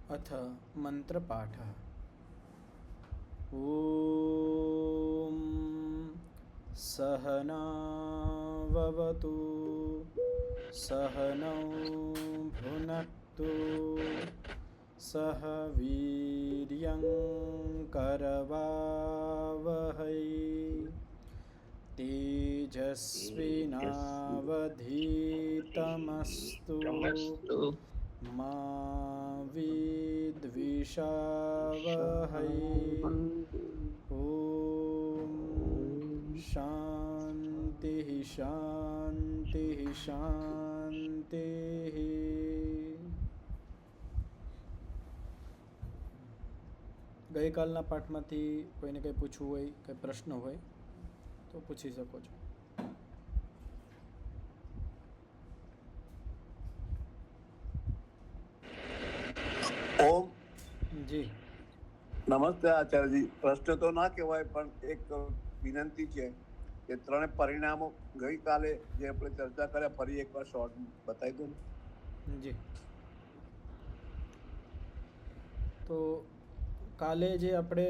अथ मन्त्रपाठः। ॐ सहनाववतु सहनौ भुनक्तु सह वीर्यं करवावहै तेजस्विनावधीतमस्तु मा विद्विषावहै। ॐ शान्तिः शान्तिः शान्तिः। ગઈકાલના પાઠમાંથી કોઈને કંઈ પૂછવું હોય, કંઈ પ્રશ્ન હોય તો પૂછી શકો છો. ઓમ જી નમસ્તે આચાર્યજી. પ્રશ્ન તો ના કહેવાય પણ એક વિનંતી છે કે ત્રણે પરિણામો ગઈકાલે જે આપણે ચર્ચા કર્યા ફરી એકવાર શોર્ટ બતાવી દો ને. જી તો કાલે જે આપણે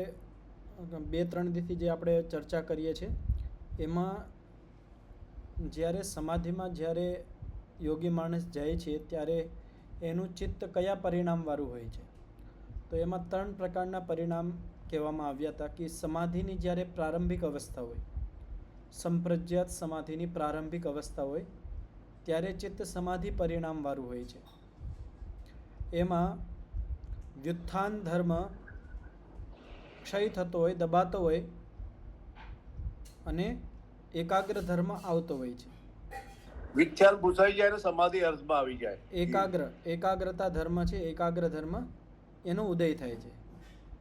2-3 દિવસથી જે આપણે ચર્ચા કરીએ છીએ એમાં જ્યારે સમાધિમાં જ્યારે યોગી માણસ જાય છે ત્યારે એનું ચિત્ત કયા પરિણામવાળું હોય છે, તો એમાં 3 પ્રકારના પરિણામ કહેવામાં આવ્યા હતા. કે સમાધિની જ્યારે પ્રારંભિક અવસ્થા હોય, સંપ્રજ્ઞાત સમાધિની પ્રારંભિક અવસ્થા હોય ત્યારે ચિત્ત સમાધિ પરિણામવાળું હોય છે. એમાં વ્યુત્થાન ધર્મ ક્ષય થતો હોય, દબાતો હોય અને એકાગ્ર ધર્મ આવતો હોય છે. વિખ્યાત ભૂસાઈ જાય ને સમાધિ અર્થમાં આવી જાય. એકાગ્રતા ધર્મ છે, એકાગ્ર ધર્મ એનો ઉદય થાય છે,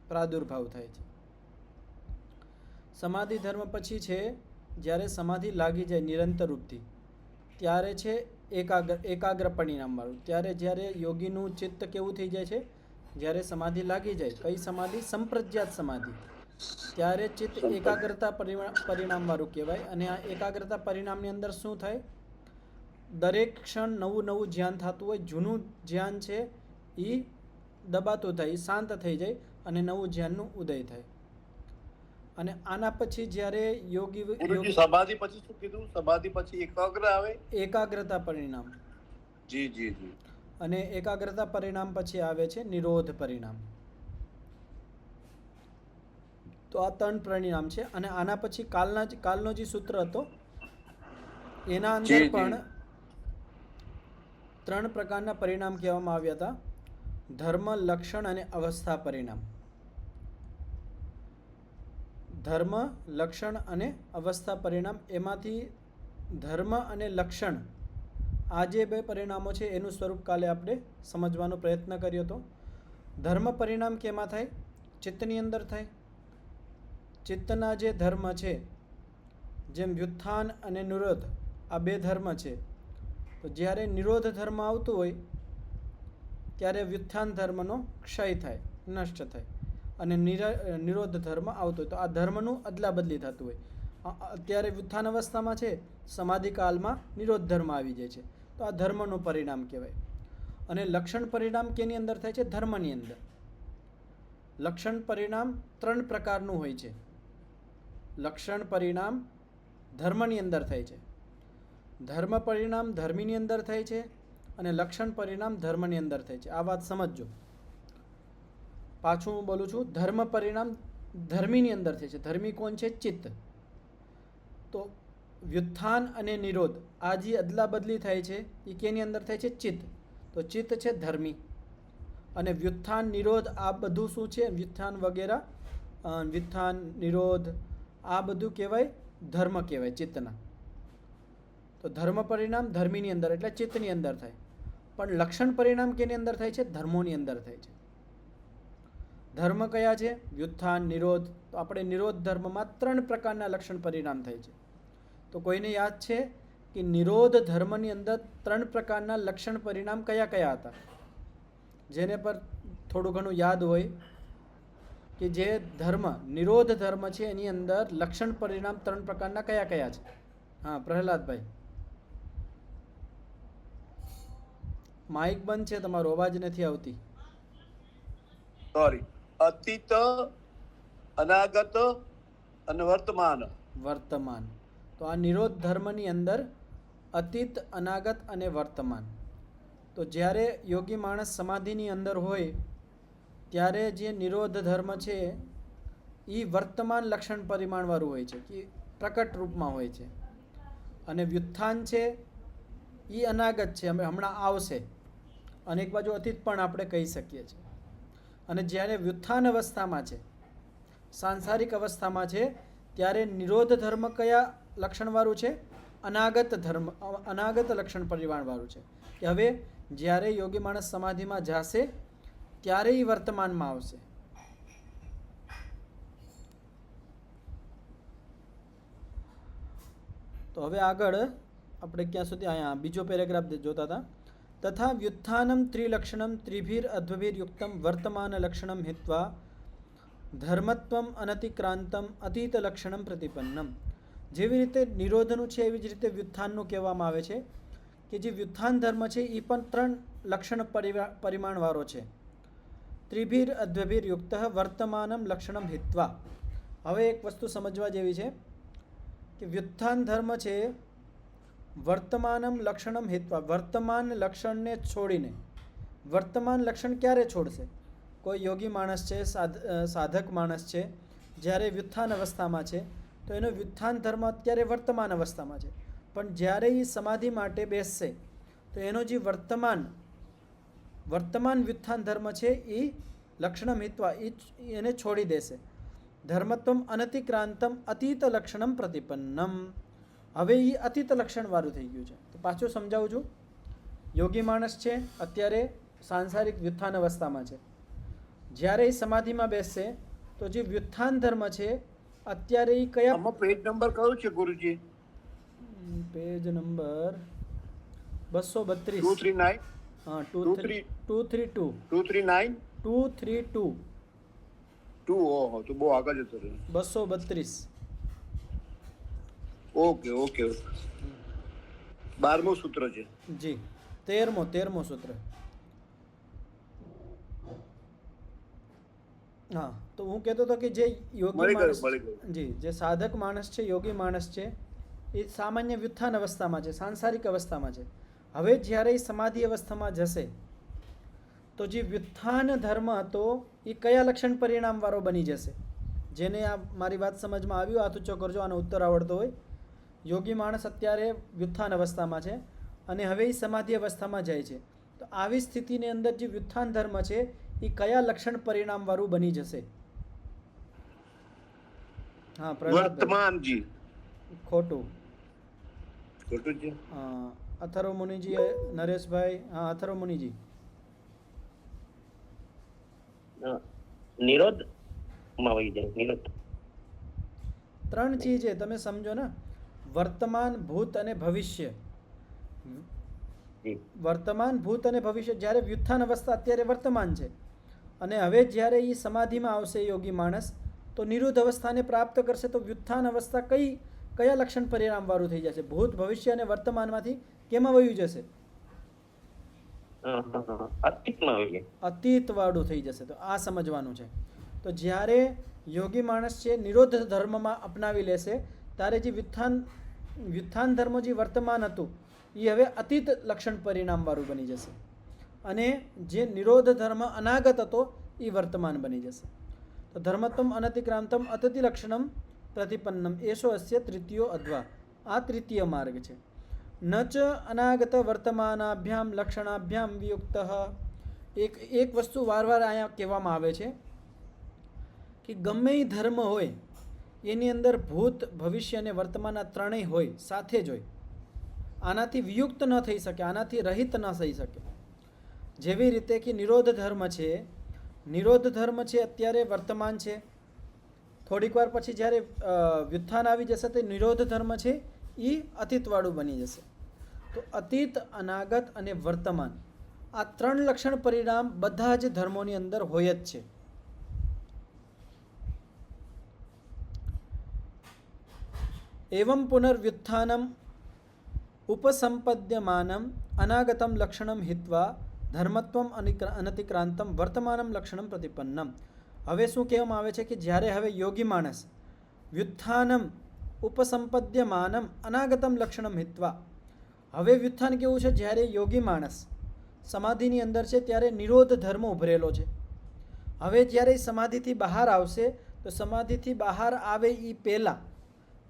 પ્રાદુર્ભાવ થાય છે. સમાધિ ધર્મ પછી છે જ્યારે સમાધિ લાગી જાય નિરંતર રૂપથી ત્યારે છે એકાગ્ર પરિણામવાળું. ત્યારે જ્યારે યોગીનું ચિત્ત કેવું થઈ જાય છે, જ્યારે સમાધિ લાગી જાય, કઈ સમાધિ? સંપ્રજ્ઞાત સમાધિ. ત્યારે ચિત્ત એકાગ્રતા પરિણામવાળું કહેવાય. અને આ એકાગ્રતા પરિણામની અંદર શું થાય? દરેક ક્ષણ નવું નવું ધ્યાન થતું હોય. જૂનું ધ્યાન છે એ દબાતું થાય, શાંત થઈ જાય અને નવું ધ્યાનનું ઉદય થાય. અને આના પછી જ્યારે યોગી સમાધિ પછી શું કીધું? સમાધિ પછી એકાગ્ર આવે, એકાગ્રતા પરિણામ. જી જી જી. અને એકાગ્રતા પરિણામ પછી આવે છે નિરોધ પરિણામ. તો આ 3 પરિણામ છે. અને આના પછી કાલનો જે સૂત્ર હતો એના અંદર પણ 3 પ્રકારના પરિણામ કહેવામાં આવ્યા હતા: ધર્મ, લક્ષણ અને અવસ્થા પરિણામ. ધર્મ, લક્ષણ અને અવસ્થા પરિણામ. એમાંથી ધર્મ અને લક્ષણ આ જે 2 પરિણામો છે એનું સ્વરૂપ કાલે આપણે સમજવાનો પ્રયત્ન કર્યો હતો. ધર્મ પરિણામ કેમાં થાય? ચિત્તની અંદર થાય. ચિત્તના જે ધર્મ છે, જેમ વ્યુત્થાન અને નિરોધ આ 2 ધર્મ છે, તો જ્યારે નિરોધ ધર્મ આવતું હોય ત્યારે વ્યુત્થાન ધર્મનો ક્ષય થાય, નષ્ટ થાય. અને નિરોધ ધર્મ આવતો હોય તો આ ધર્મનું અદલા બદલી થતું હોય. અત્યારે વ્યુત્થાન અવસ્થામાં છે, સમાધિકાલમાં નિરોધ ધર્મ આવી જાય છે, તો આ ધર્મનું પરિણામ કહેવાય. અને લક્ષણ પરિણામ કેની અંદર થાય છે? ધર્મની અંદર. લક્ષણ પરિણામ 3 પ્રકારનું હોય છે. લક્ષણ પરિણામ ધર્મની અંદર થાય છે, ધર્મ પરિણામ ધર્મીની અંદર થાય છે અને લક્ષણ પરિણામ ધર્મની અંદર થાય છે. આ વાત સમજજો. પાછું હું બોલું છું. ધર્મ પરિણામ ધર્મીની અંદર થાય છે. ધર્મી કોણ છે? ચિત્ત. તો વ્યુત્થાન અને નિરોધ આ જે અદલા બદલી થાય છે એ કેની અંદર થાય છે? ચિત્ત. તો ચિત્ત છે ધર્મી. અને વ્યુત્થાન, નિરોધ આ બધું શું છે? વ્યુત્થાન વગેરે, વ્યુત્થાન, નિરોધ આ બધું કહેવાય ધર્મ કહેવાય ચિત્તના. તો ધર્મ પરિણામ ધર્મીની અંદર એટલે ચિત્તની અંદર થાય. પણ લક્ષણ પરિણામ કેની અંદર થાય છે? ધર્મોની અંદર થાય છે. ધર્મ કયા છે? વ્યુત્થાન, નિરોધ. તો આપણે નિરોધ ધર્મમાં 3 પ્રકારના લક્ષણ પરિણામ થાય છે. તો કોઈને યાદ છે કે નિરોધ ધર્મની અંદર 3 પ્રકારના લક્ષણ પરિણામ કયા કયા હતા? જેને પર થોડું ઘણું યાદ હોય કે જે ધર્મ નિરોધ ધર્મ છે એની અંદર લક્ષણ પરિણામ 3 પ્રકારના કયા કયા છે? હા, પ્રહલાદભાઈ. માઇક બંધ છે તમારો, અવાજ નથી આવતી. સોરી, અતીત, અનાગત અને વર્તમાન. વર્તમાન. તો આ નિરોધ ધર્મની અંદર અતીત, અનાગત અને વર્તમાન. તો જ્યારે યોગી માણસ સમાધિની અંદર હોય ત્યારે જે નિરોધ ધર્મ છે એ વર્તમાન લક્ષણ પરિમાણવાળું હોય છે કે પ્રકટ રૂપમાં હોય છે, અને વ્યુત્થાન છે એ અનાગત છે, હમણાં આવશે, અને એક બાજુ અતીત પણ આપણે કહી શકીએ છીએ. અને જ્યારે વ્યુત્થાન અવસ્થામાં છે, સાંસારિક અવસ્થામાં છે, ત્યારે નિરોધ ધર્મ કયા લક્ષણવાળું છે? અનાગત ધર્મ, અનાગત લક્ષણ પરિમાણવાળું છે. કે હવે જ્યારે યોગી માણસ સમાધિમાં જશે ત્યારે એ વર્તમાનમાં આવશે. તો હવે આગળ આપણે ક્યાં સુધી અહીંયા બીજો પેરેગ્રાફ જોતા હતા. તથા વ્યુત્થાનમ ત્રિલક્ષણમ ત્રિભીર અધ્વભીર યુક્તમ વર્તમાન લક્ષણમ હિત્વા ધર્મત્વમ અનતિક્રાંતમ અતીત લક્ષણમ પ્રતિપન્નમ. જેવી રીતે નિરોધનું છે એવી જ રીતે વ્યુત્થાનનું કહેવામાં આવે છે કે જે વ્યુત્થાન ધર્મ છે એ પણ 3 લક્ષણ પરિમાણવાળો છે. ત્રિભીર અધ્વભીર યુક્ત વર્તમાનમ લક્ષણમ હિત્વા. હવે એક વસ્તુ સમજવા જેવી છે કે વ્યુત્થાન ધર્મ છે વર્તમાનમ લક્ષણમ હિત્વા, વર્તમાન લક્ષણને છોડીને. વર્તમાન લક્ષણ ક્યારે છોડશે? કોઈ યોગી માણસ છે, સાધક માણસ છે, જ્યારે વ્યુત્થાન અવસ્થામાં છે તો એનો વ્યુત્થાન ધર્મ અત્યારે વર્તમાન અવસ્થામાં છે, પણ જ્યારે એ સમાધિ માટે બેસશે તો એનો જે વર્તમાન વ્યુત્થાન ધર્મ છે એ લક્ષણમ હિત્વા એને છોડી દેશે. ધર્મત્વમ અનતિક્રાંતમ અતીત લક્ષણમ પ્રતિપન્નમ. હવે એ અતીત લક્ષણવાળું થઈ ગયું છે. તો પાછું સમજાવું છું. યોગી માણસ છે અત્યારે સાંસારિક વ્યુત્થાન અવસ્થામાં છે, જ્યારે એ સમાધિમાં બેસશે તો જે વ્યુત્થાન ધર્મ છે અત્યારે એ કયા આમાં પેજ નંબર કયો છે ગુરુજી? Page number 232. 239. હા, 232. 239. 232. 2. ઓહો, તો બહુ આગળ જતો રહ્યો. 232. Okay okay. 12મું સૂત્ર છે. જી, 13મો સૂત્ર. હા, તો હું કહેતો હતો કે જે યોગી માણસ, જી, જે સાધક માણસ છે, યોગી માણસ છે, એ સામાન્ય વ્યુત્થાન અવસ્થામાં છે, સાંસારિક અવસ્થામાં છે. હવે જ્યારે એ સમાધિ અવસ્થામાં જશે તો જે વ્યુત્થાન ધર્મ હતો એ કયા લક્ષણ પરિણામવાળો બની જશે? જેને આ મારી વાત સમજમાં આવ્યું હાથ ઊંચો કરજો, આનો ઉત્તર આવડતો હોય. યોગી માણસ અત્યારે વ્યુત્થાન અવસ્થામાં છે અને હવે એ સમાધિ અવસ્થામાં જાય છે, તો આવી સ્થિતિની અંદર જે વ્યુત્થાન ધર્મ છે એ કયા લક્ષણ પરિણામવાળું બની જશે? હા, વર્તમાનજી. ખોટું છે. અથર્વ મુનિજી, નરેશભાઈ. હા, અથર્વ મુનિજી. નિરોધ માં વહી જાય. નિરોધ 3 ચીજ છે, તમે સમજો ને. વર્તમાન, ભૂત અને ભવિષ્ય. વર્તમાન, ભૂત અને ભવિષ્ય. જ્યારે વ્યુત્થાન અવસ્થા અત્યારે વર્તમાન છે અને હવે જ્યારે એ સમાધિમાં આવશે યોગી માણસ તો નિરોધ અવસ્થાને પ્રાપ્ત કરશે, તો વ્યુત્થાન અવસ્થા કયા લક્ષણ પરિણામવાળું થઈ જશે? ભૂત, ભવિષ્ય અને વર્તમાનમાંથી કેમાં વયું જશે? અતીત વાળું થઈ જશે. તો આ સમજવાનું છે. તો જ્યારે યોગી માણસ છે નિરોધ ધર્મમાં અપનાવી લેશે ત્યારે જે વ્યુત્થાન ધર્મ જે વર્તમાન હતું એ હવે અતીત લક્ષણ પરિણામવાળું બની જશે, અને જે નિરોધ ધર્મ અનાગત હતો એ વર્તમાન બની જશે. તો ધર્મત્વમ અનતિક્રાંતમ અતિથિ લક્ષણમ પ્રતિપન્નમ એશો અસ્ય તૃતીયો અધ્વા. આ તૃતીય માર્ગ છે. ન ચ અનાગત વર્તમાનાભ્યામ લક્ષણાભ્યામ વિયુક્ત. એક વસ્તુ વારવાર અહીંયા કહેવામાં આવે છે કે ગમે એ ધર્મ હોય એની અંદર ભૂત, ભવિષ્ય અને વર્તમાન આ ત્રણેય હોય, સાથે જ હોય. આનાથી વિયુક્ત ન થઈ શકે, આનાથી રહિત ન થઈ શકે. જેવી રીતે કે નિરોધ ધર્મ છે, નિરોધ ધર્મ છે અત્યારે વર્તમાન છે, થોડીક વાર પછી જ્યારે વ્યુત્થાન આવી જશે તો નિરોધ ધર્મ છે એ અતીતવાળું બની જશે. તો અતીત, અનાગત અને વર્તમાન આ 3 લક્ષણ પરિણામ બધા જ ધર્મોની અંદર હોય જ છે. એવં પુનર્વ્યુત્થાનમ ઉપસંપદ્યમાનમ અનાગતમ લક્ષણમ હિત્વા ધર્મત્વમ અનતિક્રાંતમ વર્તમાનમ લક્ષણમ પ્રતિપન્નમ. હવે શું કહેવામાં આવે છે કે જ્યારે હવે યોગી માણસ વ્યુત્થાનમ ઉપસંપદ્યમાનમ અનાગતમ લક્ષણમ હિત્વા. હવે વ્યુત્થાન કેવું છે? જ્યારે યોગી માણસ સમાધિની અંદર છે ત્યારે નિરોધ ધર્મ ઉભરેલો છે. હવે જ્યારે સમાધિથી બહાર આવશે તો સમાધિથી બહાર આવે એ પહેલાં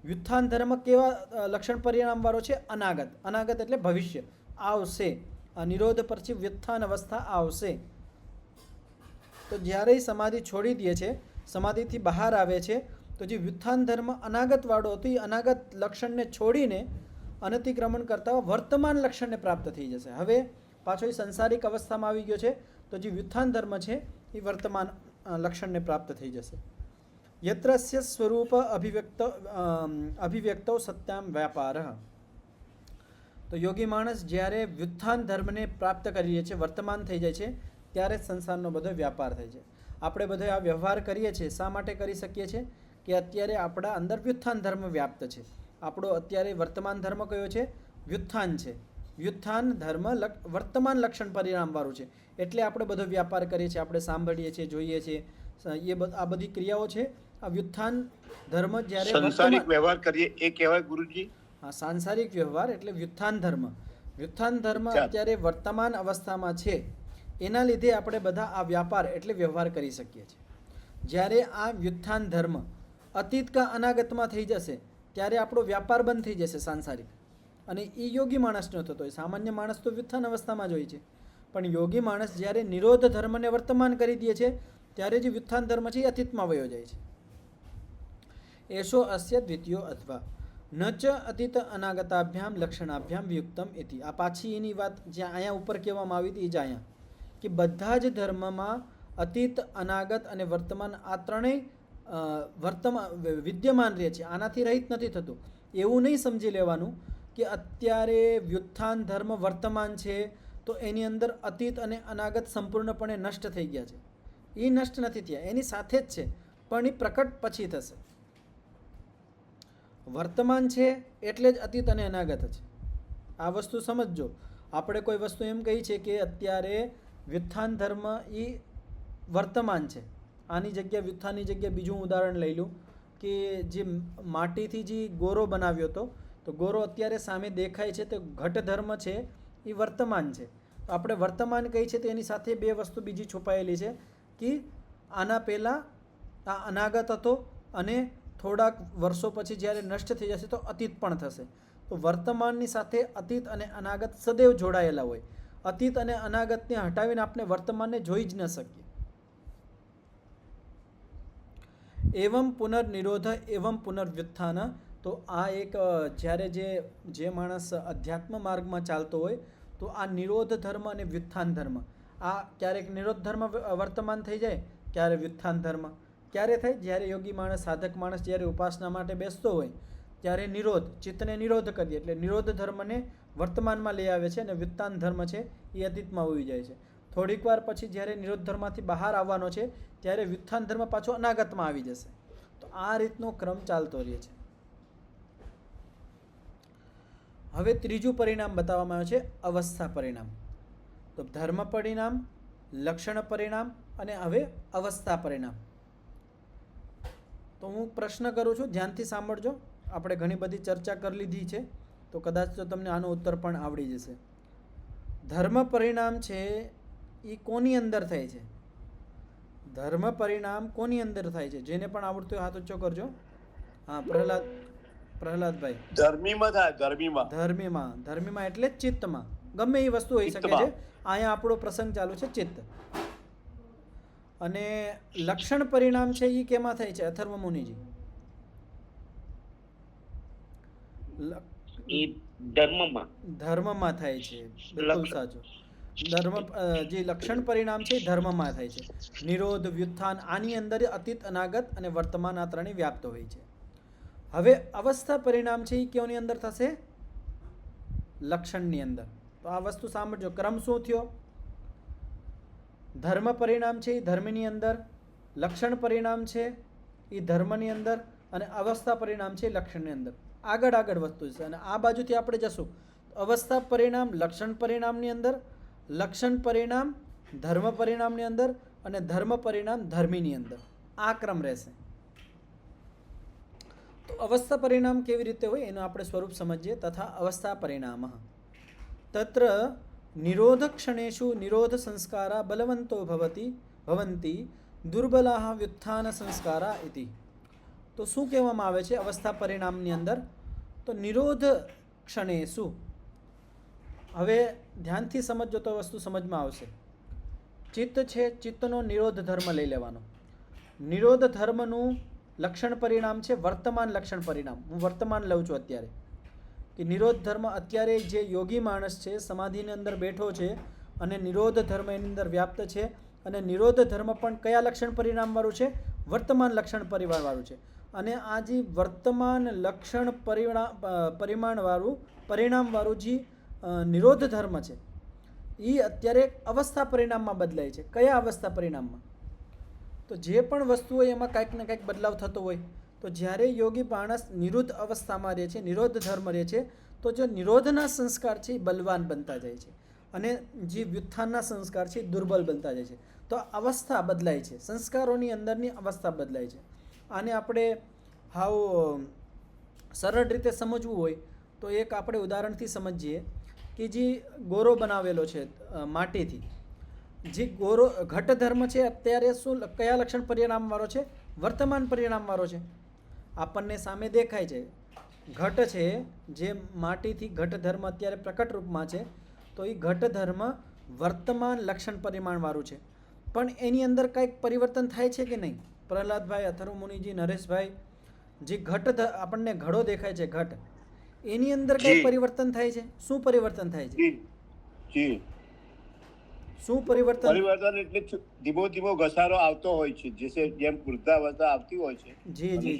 વ્યુત્થાન ધર્મ કેવા લક્ષણ પરિણામવાળો છે? અનાગત. અનાગત એટલે ભવિષ્ય આવશે. આ નિરોધ પછી વ્યુત્થાન અવસ્થા આવશે. તો જ્યારે સમાધિ છોડી દે છે, સમાધિથી બહાર આવે છે, તો જે વ્યુત્થાન ધર્મ અનાગતવાળો હતો એ અનાગત લક્ષણને છોડીને અનતિક્રમણ કરતા વર્તમાન લક્ષણને પ્રાપ્ત થઈ જશે. હવે પાછો એ સંસારિક અવસ્થામાં આવી ગયો છે, તો જે વ્યુત્થાન ધર્મ છે એ વર્તમાન લક્ષણને પ્રાપ્ત થઈ જશે. યત્રસ્ય સ્વરૂપ અભિવ્યક્તો સત્યામ વ્યાપાર. તો યોગી માણસ જ્યારે વ્યુત્થાન ધર્મને પ્રાપ્ત કરીએ છીએ, વર્તમાન થઈ જાય છે, ત્યારે જ સંસારનો બધો વ્યાપાર થાય છે. આપણે બધો આ વ્યવહાર કરીએ છીએ, શા માટે કરી શકીએ છીએ? કે અત્યારે આપણા અંદર વ્યુત્થાન ધર્મ વ્યાપ્ત છે. આપણો અત્યારે વર્તમાન ધર્મ કયો છે? વ્યુત્થાન છે. વ્યુત્થાન ધર્મ વર્તમાન લક્ષણ પરિણામવાળું છે. એટલે આપણે બધો વ્યાપાર કરીએ છીએ, આપણે સાંભળીએ છીએ, જોઈએ છીએ, આ બધી ક્રિયાઓ છે. આ વ્યુત્થાન ધર્મ જ્યારે સંસારિક વ્યવહાર કરીએ એ કહેવાય ગુરુજી? હા, સાંસારિક વ્યવહાર એટલે વ્યુત્થાન ધર્મ. વ્યુત્થાન ધર્મ અત્યારે વર્તમાન અવસ્થામાં છે, એના લીધે આપણે બધા આ વ્યાપાર એટલે વ્યવહાર કરી શકીએ છીએ. જ્યારે આ વ્યુત્થાન ધર્મ અતીત કા અનાગતમાં થઈ જશે ત્યારે આપણો વ્યાપાર બંધ થઈ જશે સાંસારિક. અને એ યોગી માણસનો થતો હોય. સામાન્ય માણસ તો વ્યુત્થાન અવસ્થામાં જ હોય છે, પણ યોગી માણસ જ્યારે નિરોધ ધર્મને વર્તમાન કરી દે છે ત્યારે જે વ્યુત્થાન ધર્મ છે એ અતીતમાં વયો જાય છે. એશો અસ્ય દ્વિતીયો અથવા ન ચ અતીત અનાગતાભ્યામ લક્ષણાભ્યામ વિયુક્તમ ઇતિ. આ પાછી એની વાત જ્યાં અહીંયા ઉપર કહેવામાં આવી હતી એ જ અહીંયા, કે બધા જ ધર્મમાં અતીત, અનાગત અને વર્તમાન આ ત્રણેય વિદ્યમાન રહે છે, આનાથી રહિત નથી થતું. એવું નહીં સમજી લેવાનું કે અત્યારે વ્યુત્થાન ધર્મ વર્તમાન છે તો એની અંદર અતીત અને અનાગત સંપૂર્ણપણે નષ્ટ થઈ ગયા છે. એ નષ્ટ નથી થયા, એની સાથે જ છે, પણ એ પ્રકટ પછી થશે. વર્તમાન છે એટલે જ અતીત અને અનાગત છે. આ વસ્તુ સમજજો. આપણે કોઈ વસ્તુ એમ કહી છે કે અત્યારે વ્યુત્થાન ધર્મ એ વર્તમાન છે, આની જગ્યાએ વ્યુત્થાનની જગ્યાએ બીજું ઉદાહરણ લઈ લઉં કે જે માટીથી જે ગોરો બનાવ્યો હતો, તો ગોરો અત્યારે સામે દેખાય છે, તો ઘટ ધર્મ છે એ વર્તમાન છે. તો આપણે વર્તમાન કહી છે તો એની સાથે બે વસ્તુ બીજી છુપાયેલી છે કે આના પહેલાં આ અનાગત હતો અને થોડાક વર્ષો પછી જ્યારે નષ્ટ થઈ જશે તો અતીત પણ થશે. તો વર્તમાનની સાથે અતીત અને અનાગત સદૈવ જોડાયેલા હોય. અતીત અને અનાગતને હટાવીને આપણે વર્તમાનને જોઈ જ ન શકીએ. એવમ પુનર્નિરોધ એવમ પુનર્વ્યુત્થાન. તો આ એક જ્યારે જે માણસ અધ્યાત્મ માર્ગમાં ચાલતો હોય તો આ નિરોધ ધર્મ અને વ્યુત્થાન ધર્મ, આ ક્યારેક નિરોધ ધર્મ વર્તમાન થઈ જાય, ક્યારે વ્યુત્થાન ધર્મ. ક્યારે થાય? જ્યારે યોગી માણસ, સાધક માણસ જ્યારે ઉપાસના માટે બેસતો હોય ત્યારે નિરોધ, ચિત્તને નિરોધ કરીએ એટલે નિરોધ ધર્મને વર્તમાનમાં લઈ આવે છે અને વ્યુત્થાન ધર્મ છે એ અતીતમાં હોઈ જાય છે. થોડીક વાર પછી જ્યારે નિરોધ ધર્મમાંથી બહાર આવવાનો છે ત્યારે વ્યુત્થાન ધર્મ પાછો અનાગતમાં આવી જશે. તો આ રીતનો ક્રમ ચાલતો રહે છે. હવે ત્રીજું પરિણામ બતાવવામાં આવ્યું છે, અવસ્થા પરિણામ. તો ધર્મ પરિણામ, લક્ષણ પરિણામ અને હવે અવસ્થા પરિણામ. તો હું પ્રશ્ન કરું છું, ધ્યાનથી સાંભળજો. આપણે ઘણી બધી ચર્ચા કરી લીધી છે તો કદાચ તો તમને આનો ઉત્તર પણ આવડી જશે. ધર્મ પરિણામ છે એ કોની અંદર થાય છે? ધર્મ પરિણામ કોની અંદર થાય છે? જેને પણ આવડતું હોય હાથ ઊંચો કરજો. હા, પ્રહલાદભાઈ. ધર્મીમાં થાય. ધર્મીમાં એટલે જ ચિત્તમાં. ગમે એ વસ્તુ હોઈ શકે છે. અહીંયા આપણો પ્રસંગ ચાલુ છે ચિત્ત. અને લક્ષણ પરિણામ છે એ કેમાં થાય છે? અથર્વ મુનિજી. ધર્મમાં થાય છે. બિલકુલ સાચું. જે લક્ષણ પરિણામ છે એ ધર્મમાં થાય છે. નિરોધ, વ્યુત્થાન, આની અંદર અતીત, અનાગત અને વર્તમાન આ ત્રણેય વ્યાપ્ત હોય છે. હવે અવસ્થા પરિણામ છે એ કેની અંદર થશે? લક્ષણની અંદર. તો આ વસ્તુ સાંભળજો, ક્રમ શું થયો? ધર્મ પરિણામ છે એ ધર્મની અંદર, લક્ષણ પરિણામ છે એ ધર્મની અંદર અને અવસ્થા પરિણામ છે એ લક્ષણની અંદર. આગળ વસ્તુ છે. અને આ બાજુથી આપણે જશું, અવસ્થા પરિણામ લક્ષણ પરિણામની અંદર લક્ષણ પરિણામ ધર્મ પરિણામની અંદર અને ધર્મ પરિણામ ધર્મીની અંદર આ ક્રમ રહેશે. તો અવસ્થા પરિણામ કેવી રીતે હોય એનું આપણે સ્વરૂપ સમજીએ. તથા અવસ્થા પરિણામ તત્ર નિરોધ ક્ષણેષુ નિરોધ સંસ્કારા બલવંતો ભવંતી દુર્બલાહ વ્યુત્થાન સંસ્કારા ઇતિ. તો શું કહેવામાં આવે છે અવસ્થા પરિણામની અંદર? તો નિરોધ ક્ષણેષુ. હવે ધ્યાનથી સમજો તો વસ્તુ સમજમાં આવશે. ચિત્ત છે, ચિત્તનો નિરોધ ધર્મ લઈ લેવાનો. નિરોધ ધર્મનું લક્ષણ પરિણામ છે વર્તમાન લક્ષણ પરિણામ. હું વર્તમાન લઉં છું અત્યારે કે નિરોધ ધર્મ અત્યારે જે યોગી માણસ છે સમાધિની અંદર બેઠો છે અને નિરોધ ધર્મ એની અંદર વ્યાપ્ત છે અને નિરોધ ધર્મ પણ કયા લક્ષણ પરિણામવાળું છે? વર્તમાન લક્ષણ પરિવારવાળું છે. અને આ જે વર્તમાન લક્ષણ પરિણામવાળું જે નિરોધ ધર્મ છે એ અત્યારે અવસ્થા પરિણામમાં બદલાય છે. કયા અવસ્થા પરિણામમાં? તો જે પણ વસ્તુ હોય એમાં કાંઈક ને કાંઈક બદલાવ થતો હોય. તો જ્યારે યોગી માણસ નિરુદ્ધ અવસ્થામાં રહે છે, નિરોધ ધર્મ રહે છે, તો જે નિરોધના સંસ્કાર છે એ બલવાન બનતા જાય છે અને જે વ્યુત્થાનના સંસ્કાર છે એ દુર્બલ બનતા જાય છે. તો અવસ્થા બદલાય છે, સંસ્કારોની અંદરની અવસ્થા બદલાય છે. આને આપણે હાવ સરળ રીતે સમજવું હોય તો એક આપણે ઉદાહરણથી સમજીએ કે જે ગોરો બનાવેલો છે માટીથી. જે ગોરો ઘટ ધર્મ છે અત્યારે શું કયા લક્ષણ પરિણામવાળો છે? વર્તમાન પરિણામવાળો છે. આપણને સામે દેખાય છે ઘટ છે જે માટીથી ઘટ ધર્મ અત્યારે પ્રકટ રૂપમાં છે. તો એ ઘટ ધર્મ વર્તમાન લક્ષણ પરિમાણવાળું છે. પણ એની અંદર કાંઈક પરિવર્તન થાય છે કે નહીં? પ્રહલાદભાઈ, અથર્વમુનિજી, નરેશભાઈ, જે ઘટ આપણને ઘડો દેખાય છે ઘટ, એની અંદર કઈ પરિવર્તન થાય છે? શું પરિવર્તન થાય છે? શું પરિવર્તન? પરિવર્તન એટલે ધીમો ધીમો ઘસારો આવતો હોય છે, જેમ વૃદ્ધાવસ્થા આવતી હોય છે જી જી.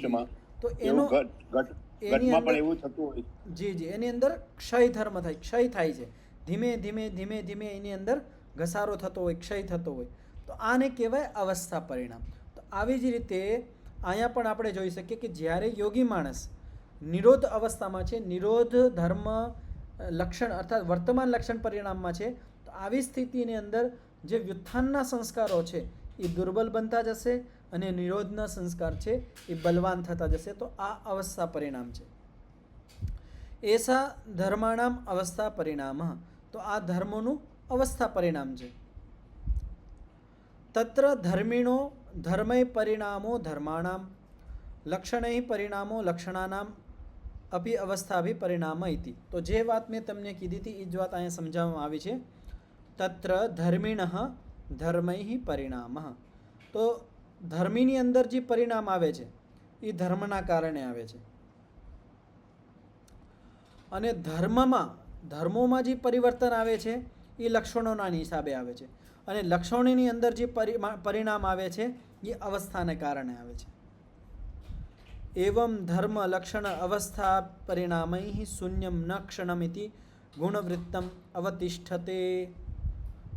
તો એનો ઘટમાં પણ એવું થતું હોય. જી જી. એની અંદર ક્ષય ધર્મ થાય, ક્ષય થાય છે. ધીમે ધીમે ધીમે ધીમે એની અંદર ઘસારો થતો હોય, ક્ષય થતો હોય. તો આને કહેવાય અવસ્થા પરિણામ. તો આવી જ રીતે અહીંયા પણ આપણે જોઈ શકીએ કે જ્યારે યોગી માણસ નિરોધ અવસ્થામાં છે, નિરોધ ધર્મ લક્ષણ અર્થાત વર્તમાન લક્ષણ પરિણામમાં છે, તો આવી સ્થિતિની અંદર જે વ્યુત્થાનના સંસ્કારો છે એ દુર્બલ બનતા જશે અને નિરોધના સંસ્કાર છે એ બલવાન થતા જશે. તો આ અવસ્થા પરિણામ છે. એસા ધર્માણામ અવસ્થા પરિણામ. તો આ ધર્મોનું અવસ્થા પરિણામ છે. તત્ર ધર્મિણો ધર્મય પરિણામો ધર્માણામ લક્ષણૈ પરિણામો લક્ષણાનામ અપી અવસ્થાભિ પરિણામ ઇતિ. તો જે વાત મેં તમને કીધી હતી એ જ વાત અહીંયા સમજાવવામાં આવી છે. તત્ર ધર્મિણ ધર્મૈ પરિણામ. તો ધર્મીની અંદર જે પરિણામ આવે છે એ ધર્મના કારણે આવે છે અને ધર્મોમાં જે પરિવર્તન આવે છે એ લક્ષણોના હિસાબે આવે છે અને લક્ષણોની અંદર જે પરિણામ આવે છે એ અવસ્થાને કારણે આવે છે. એવં ધર્મ લક્ષણ અવસ્થા પરિણામૈ શૂન્યમ ન ક્ષણમિતિ ગુણવૃત્તમ અવતિષ્ઠતે.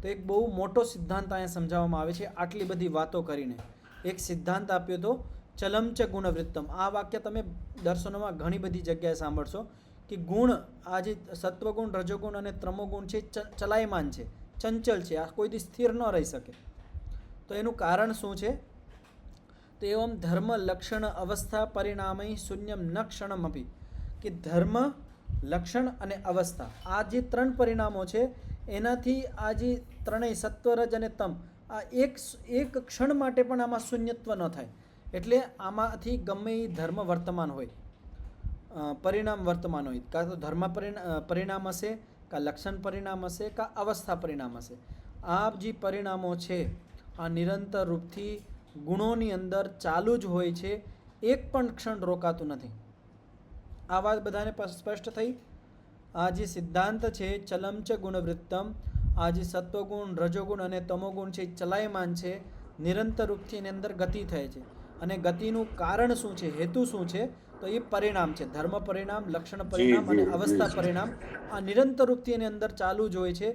તો એક બહુ મોટો સિદ્ધાંત અહીંયા સમજાવવામાં આવે છે. આટલી બધી વાતો કરીને એક સિદ્ધાંત આપ્યો તો ચલમ ચ ગુણવૃત્તમ. આ વાક્ય તમે દર્શનોમાં ઘણી બધી જગ્યાએ સાંભળશો કે ગુણ, આ જે સત્વગુણ, રજોગુણ અને તમોગુણ છે ચલાયમાન છે, ચંચલ છે, આ કોઈ દી સ્થિર ન રહી શકે. તો એનું કારણ શું છે? તો એવમ ધર્મ લક્ષણ અવસ્થા પરિણામૈ શૂન્યમ ન ક્ષણમ અપી. કે ધર્મ, લક્ષણ અને અવસ્થા આ જે ત્રણ પરિણામો છે એનાથી આ જે ત્રણેય સત્વ, રજ અને તમ આ એક ક્ષણ માટે પણ આમાં શૂન્યત્વ ન થાય. એટલે આમાંથી ગમે એ ધર્મ વર્તમાન હોય, પરિણામ વર્તમાન હોય, કાં તો ધર્મ પરિણામ હશે, કાં લક્ષણ પરિણામ હશે, કાં અવસ્થા પરિણામ હશે. આ જે પરિણામો છે આ નિરંતર રૂપથી ગુણોની અંદર ચાલુ જ હોય છે, એક પણ ક્ષણ રોકાતું નથી. આ વાત બધાને સ્પષ્ટ થઈ? આ જે સિદ્ધાંત છે ચલમ ચ ગુણવૃત્તમ, આ જે સત્વગુણ, રજોગુણ અને તમોગુણ છે ચલાયમાન છે, નિરંતર રૂપથી એની અંદર ગતિ થાય છે. અને ગતિનું કારણ શું છે, હેતુ શું છે? તો એ પરિણામ છે. ધર્મ પરિણામ, લક્ષણ પરિણામ અને અવસ્થા પરિણામ આ નિરંતર રૂપથી એની અંદર ચાલુ જ હોય છે,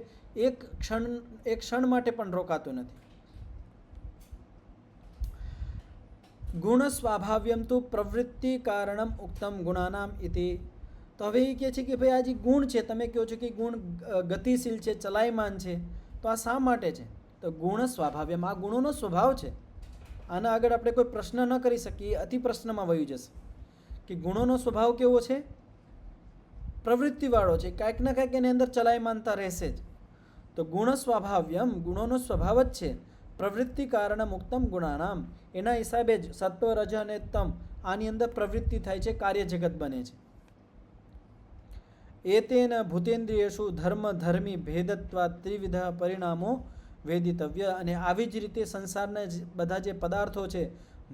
એક ક્ષણ માટે પણ રોકાતું નથી. ગુણ સ્વાભાવ્યમ તો પ્રવૃત્તિ કારણમ ઉક્તમ ગુણાનામ ઇતિ. તો હવે એ કહે છે કે ભાઈ આ જે ગુણ છે, તમે કહો છો કે ગુણ ગતિશીલ છે, ચલાયમાન છે, તો આ શા માટે છે? તો ગુણ સ્વાભાવ્યમ, આ ગુણોનો સ્વભાવ છે. આના આગળ આપણે કોઈ પ્રશ્ન ન કરી શકીએ, અતિ પ્રશ્નમાં વયું જશે કે ગુણોનો સ્વભાવ કેવો છે? પ્રવૃત્તિવાળો છે, કાંઈક ને કાંઈક એની અંદર ચલાયમાનતા રહેશે જ. તો ગુણ સ્વાભાવ્યમ, ગુણોનો સ્વભાવ જ છે. પ્રવૃત્તિ કારણમ ઉક્તમ ગુણાનામ, એના હિસાબે જ સત્વ રજ અને તમ આની અંદર પ્રવૃત્તિ થાય છે, કાર્ય જગત બને છે. એતેન ભૂતેન્દ્રિયેષુ ધર્મ ધર્મી ભેદત્વા ત્રિવિધ પરિણામો વેદિતવ્ય. અને આવી જ રીતે સંસારના બધા જે પદાર્થો છે,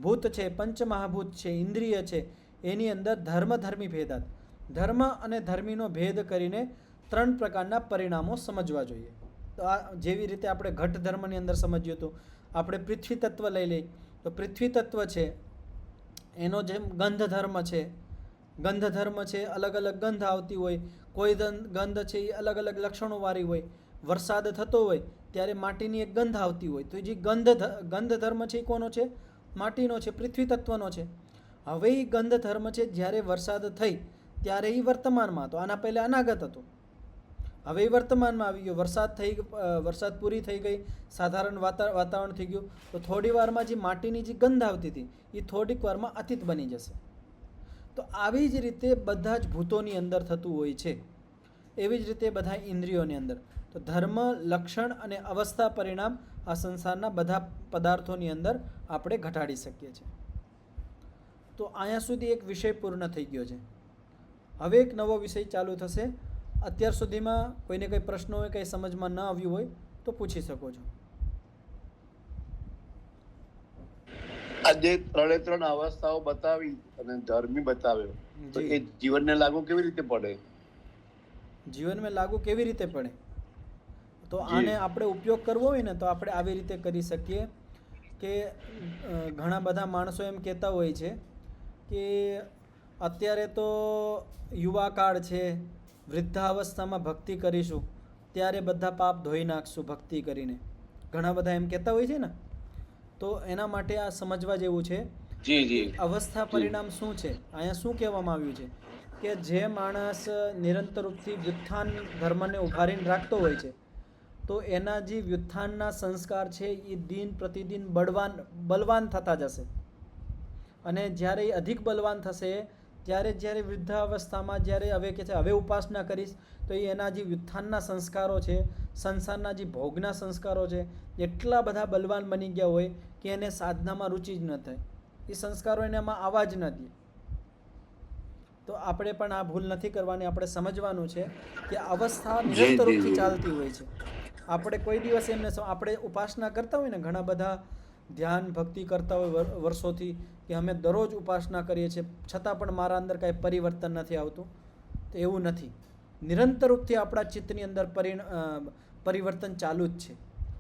ભૂત છે, પંચમહાભૂત છે, ઇન્દ્રિય છે, એની અંદર ધર્મ ધર્મી ભેદાત, ધર્મ અને ધર્મીનો ભેદ કરીને 3 પ્રકારના પરિણામો સમજવા જોઈએ. તો આ જેવી રીતે આપણે ઘટ ધર્મની અંદર સમજ્યું હતું, આપણે પૃથ્વી તત્વ લઈ લઈએ તો પૃથ્વી તત્વ છે એનો જેમ ગંધ ધર્મ છે, ગંધ ધર્મ છે, અલગ અલગ ગંધ આવતી હોય, કોઈ ગંધ છે એ અલગ અલગ લક્ષણોવાળી હોય. વરસાદ થતો હોય ત્યારે માટીની એક ગંધ આવતી હોય, તો જે ગંધ ધર્મ છે એ કોનો છે? માટીનો છે, પૃથ્વી તત્વનો છે. હવે એ ગંધ ધર્મ છે જ્યારે વરસાદ થઈ ત્યારે એ વર્તમાનમાં હતો, આના પહેલાં અનાગત હતો. હવે એ વર્તમાનમાં આવી ગયો, વરસાદ પૂરી થઈ ગઈ, સાધારણ વાતાવરણ થઈ ગયું, તો થોડી વારમાં જે માટીની જે ગંધ આવતી હતી એ થોડીક વારમાં અતીત બની જશે. તો આવી જ રીતે બધા જ ભૂતોની અંદર થતું હોય છે. એવી જ રીતે બધા ઇન્દ્રિયોની અંદર. તો ધર્મ, લક્ષણ અને અવસ્થા પરિણામ આ સંસારના બધા પદાર્થોની અંદર આપણે ઘટાડી શકીએ છીએ. તો અહીંયા સુધી એક વિષય પૂર્ણ થઈ ગયો છે. હવે એક નવો વિષય ચાલુ થશે. અત્યાર સુધીમાં કોઈને કંઈ પ્રશ્નો હોય, કંઈ સમજમાં ન આવ્યું હોય તો પૂછી શકો છો. આ જે 3 અવસ્થાઓ બતાવી અને ધર્મી બતાવ્યો, તો એ જીવનને લાગુ કેવી રીતે પડે? જીવનમાં લાગુ કેવી રીતે પડે? તો આને આપણે ઉપયોગ કરવો હોય ને તો આપણે આવી રીતે કરી શકીએ કે ઘણા બધા માણસો એમ કહેતા હોય છે કે અત્યારે તો યુવા કાળ છે, વૃદ્ધાવસ્થામાં ભક્તિ કરીશું ત્યારે બધા પાપ ધોઈ નાખશું ભક્તિ કરીને, ઘણા બધા એમ કહેતા હોય છે ને. તો એના માટે આ સમજવા જેવું છે. અવસ્થા પરિણામ શું છે? અહીંયા શું કહેવામાં આવ્યું છે કે જે માણસ નિરંતર રૂપથી વ્યુત્થાન ધર્મને ઉભારીને રાખતો હોય છે તો એના જે વ્યુત્થાનના સંસ્કાર છે એ દિન પ્રતિદિન બલવાન થતા જશે. અને જ્યારે એ અધિક બલવાન થશે જ્યારે વૃદ્ધાવસ્થામાં જ્યારે હવે કે છે હવે ઉપાસના કરીશ તો એ એના જે વ્યુત્થાનના સંસ્કારો છે, સંસારના જે ભોગના સંસ્કારો છે, એટલા બધા બલવાન બની ગયા હોય કે એને સાધનામાં રુચિ જ ન થાય, એ સંસ્કારો એનામાં આવવા જ ન દે. તો આપણે પણ આ ભૂલ નથી કરવાની. આપણે સમજવાનું છે કે અવસ્થા નિરંતર રૂપથી ચાલતી હોય છે. આપણે કોઈ દિવસ એમને આપણે ઉપાસના કરતા હોય ને, ઘણા બધા ધ્યાન ભક્તિ કરતા હોય વર્ષોથી કે અમે દરરોજ ઉપાસના કરીએ છીએ છતાં પણ મારા અંદર કાંઈ પરિવર્તન નથી આવતું, તો એવું નથી. નિરંતર રૂપથી આપણા ચિત્તની અંદર પરિવર્તન ચાલુ જ છે,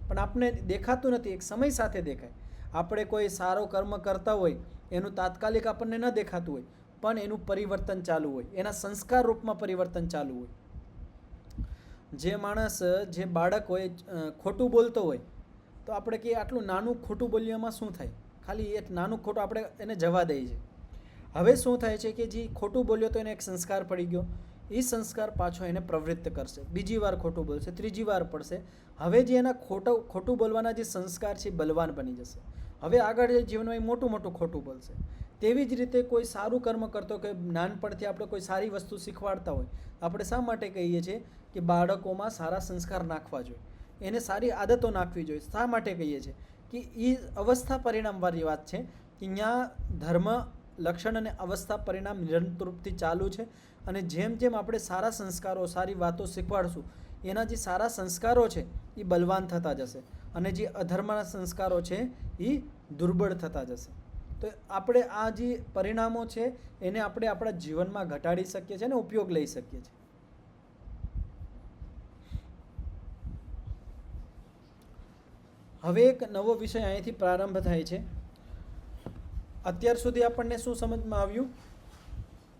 પણ આપણે દેખાતું નથી, એક સમય સાથે દેખાય. આપણે કોઈ સારો કર્મ કરતા હોય એનું તાત્કાલિક આપણને ન દેખાતું હોય, પણ એનું પરિવર્તન ચાલુ હોય, એના સંસ્કાર રૂપમાં પરિવર્તન ચાલુ હોય. જે માણસ, જે બાળક હોય ખોટું બોલતો હોય તો આપણે કહીએ આટલું નાનું ખોટું બોલ્યામાં શું થાય, ખાલી એક નાનું ખોટું આપણે એને જવા દઈએ છીએ. હવે શું થાય છે કે જે ખોટું બોલ્યો તો એને એક સંસ્કાર પડી ગયો, એ સંસ્કાર પાછો એને પ્રવૃત્ત કરશે, બીજી વાર ખોટું બોલશે, ત્રીજી વાર પડશે. હવે જે એના ખોટું બોલવાના જે સંસ્કાર છે બલવાન બની જશે. હવે આગળ જીવનમાં એ મોટું ખોટું બોલશે. તેવી જ રીતે કોઈ સારું કર્મ કરતો કે નાનપણથી આપણે કોઈ સારી વસ્તુ શીખવાડતા હોય, આપણે શા માટે કહીએ છીએ કે બાળકોમાં સારા સંસ્કાર નાખવા જોઈએ, એને સારી આદતો નાખવી જોઈએ. શા માટે કહીએ છીએ કે એ અવસ્થા પરિણામવાળી વાત છે કે અહીંયા ધર્મ, લક્ષણ અને અવસ્થા પરિણામ નિરંતર રૂપથી ચાલુ છે. અને જેમ જેમ આપણે સારા સંસ્કારો, સારી વાતો શીખવાડશું, એના જે સારા સંસ્કારો છે એ બલવાન થતા જશે અને જે અધર્મના સંસ્કારો છે એ દુર્બળ થતા જશે. તો આપણે આ જે પરિણામો છે એને આપણે આપણા જીવનમાં ઘટાડી શકીએ છીએ અને ઉપયોગ લઈ શકીએ છીએ. હવે એક નવો વિષય અહીંથી પ્રારંભ થાય છે. અત્યાર સુધી આપણને શું સમજમાં આવ્યું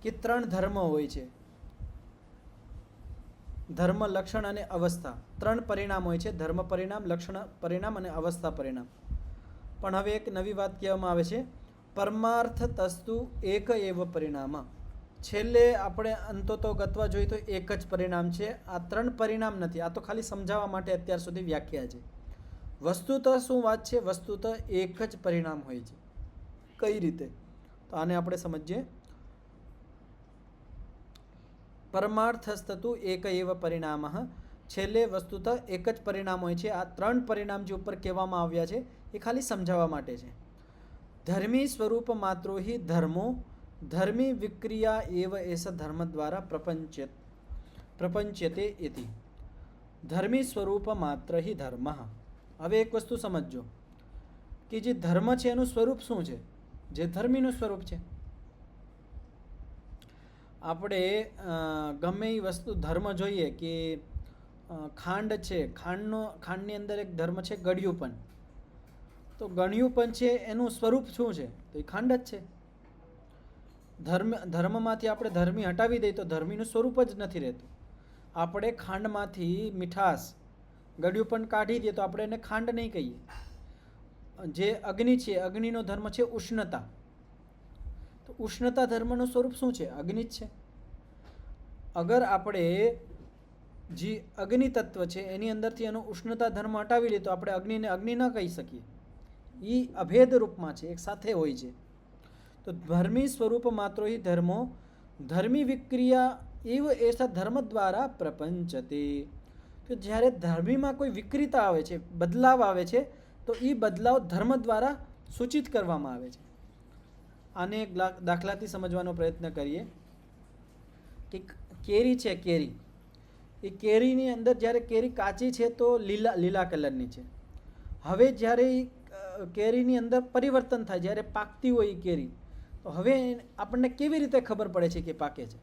કે 3 ધર્મ હોય છે, ધર્મ, લક્ષણ અને અવસ્થા. 3 પરિણામ હોય છે, ધર્મ પરિણામ, લક્ષણ પરિણામ અને અવસ્થા પરિણામ. પણ હવે એક નવી વાત કહેવામાં આવે છે, પરમાર્થ તસ્તુ એક એવ પરિણામ. છેલ્લે આપણે અંતોતો ગત્વા જોઈએ તો એક જ પરિણામ છે. આ 3 પરિણામ નથી. આ તો ખાલી સમજાવવા માટે અત્યાર સુધી વ્યાખ્યા છે. વસ્તુતઃ શું વાત છે? વસ્તુતઃ એક જ પરિણામ હોય છે. કઈ રીતે? તો આને આપણે સમજીએ. પરમાર્થસ્તતુ એક એવ પરિણામઃ. છેલ્લે વસ્તુતઃ એક જ પરિણામ હોય છે. આ 3 પરિણામ જે ઉપર કહેવામાં આવ્યા છે એ ખાલી સમજાવવા માટે છે. ધર્મી સ્વરૂપ માત્રો હિ ધર્મો ધર્મી વિક્રિયા એવ એસ ધર્મ દ્વારા પ્રપંચ્યતે ઇતિ. ધર્મી સ્વરૂપ માત્ર હિ ધર્મ. હવે એક વસ્તુ સમજજો કે જે ધર્મ છે એનું સ્વરૂપ શું છે? જે ધર્મીનું સ્વરૂપ છે. આપણે ગમે એ વસ્તુ ધર્મ જોઈએ કે ખાંડ છે, ખાંડની અંદર એક ધર્મ છે ગળ્યુંપન. તો ગળ્યુંપન છે એનું સ્વરૂપ શું છે? તો એ ખાંડ જ છે. ધર્મમાંથી આપણે ધર્મી હટાવી દઈએ તો ધર્મીનું સ્વરૂપ જ નથી રહેતું. આપણે ખાંડમાંથી મીઠાશ ગળ્યુંપન કાઢી દઈએ તો આપણે એને ખાંડ નહીં કહીએ. જે અગ્નિ છે, અગ્નિનો ધર્મ છે ઉષ્ણતા. તો ઉષ્ણતા ધર્મનું સ્વરૂપ શું છે? અગ્નિ જ છે. અગર આપણે જે અગ્નિ તત્વ છે એની અંદરથી એનો ઉષ્ણતા ધર્મ હટાવી લઈએ તો આપણે અગ્નિને અગ્નિ ન કહી શકીએ. એ અભેદ રૂપમાં છે, એક સાથે હોય છે. તો ધર્મી સ્વરૂપ માત્રો હિ ધર્મો ધર્મી વિક્રિયા એવ એસા ધર્મ દ્વારા પ્રપંચતે. તો જ્યારે ધર્મીમાં કોઈ વિકૃતા આવે છે, બદલાવ આવે છે, તો એ બદલાવ ધર્મ દ્વારા સૂચિત કરવામાં આવે છે. આને એક દાખલાથી સમજવાનો પ્રયત્ન કરીએ કે કેરી છે, કેરી એ કેરીની અંદર જ્યારે કેરી કાચી છે તો લીલા કલરની છે. હવે જ્યારે કેરીની અંદર પરિવર્તન થાય, જ્યારે પાકતી હોય એ કેરી, તો હવે આપણને કેવી રીતે ખબર પડે છે કે પાકે છે?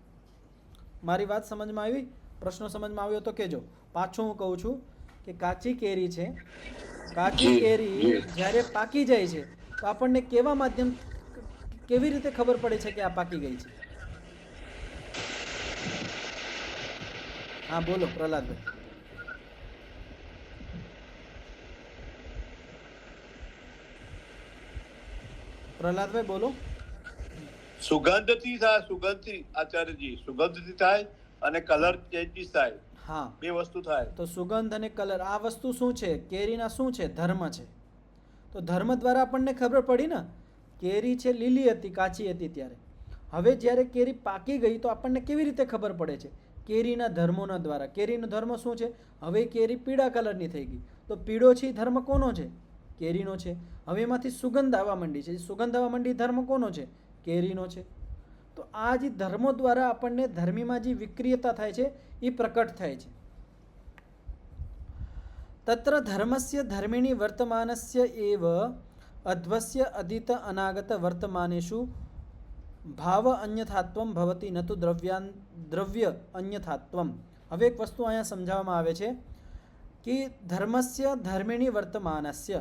મારી વાત સમજમાં આવી? પ્રશ્નો સમજમાં આવ્યો તો કહેજો. પાછું હું કહું છું કે કાચી કેરી છે, કાચી કેરી જ્યારે પાકી જાય છે તો આપણને કેવી રીતે ખબર પડે છે કે આ પાકી ગઈ છે? હા બોલો પ્રહલાદભાઈ. પ્રહલાદભાઈ બોલો. સુગંધથી થાય, સુગંધથી આચાર્યજી, સુગંધથી થાય અને કલર ચેન્જીસ થાય. હા, બે વસ્તુ થાય. તો સુગંધ અને કલર આ વસ્તુ શું છે? કેરીના શું છે? ધર્મ છે. તો ધર્મ દ્વારા આપણને ખબર પડી ને. કેરી છે લીલી હતી, કાચી હતી ત્યારે. હવે જ્યારે કેરી પાકી ગઈ તો આપણને કેવી રીતે ખબર પડે છે? કેરીના ધર્મોના દ્વારા. કેરીનો ધર્મ શું છે? હવે કેરી પીળા કલરની થઈ ગઈ. તો પીળો છે ધર્મ કોનો છે? કેરીનો છે. હવે એમાંથી સુગંધ આવવા માંડી છે. સુગંધ આવવા માંડી ધર્મ કોનો છે? કેરીનો છે. તો આ જે ધર્મો દ્વારા આપણને ધર્મીમાં જે વિક્રિયતા થાય છે એ પ્રકટ થાય છે. તત્ર ધર્મસ્ય ધર્મિણી વર્તમાનસ્ય એવ અધ્વસ્ય અદિત અનાગત વર્તમાનેષુ ભાવ અન્યથાત્વમ ભવતી ન તો દ્રવ્ય અન્યથાત્વમ. હવે એક વસ્તુ અહીંયા સમજાવવામાં આવે છે કે ધર્મસ્ય ધર્મિણી વર્તમાનસ્ય.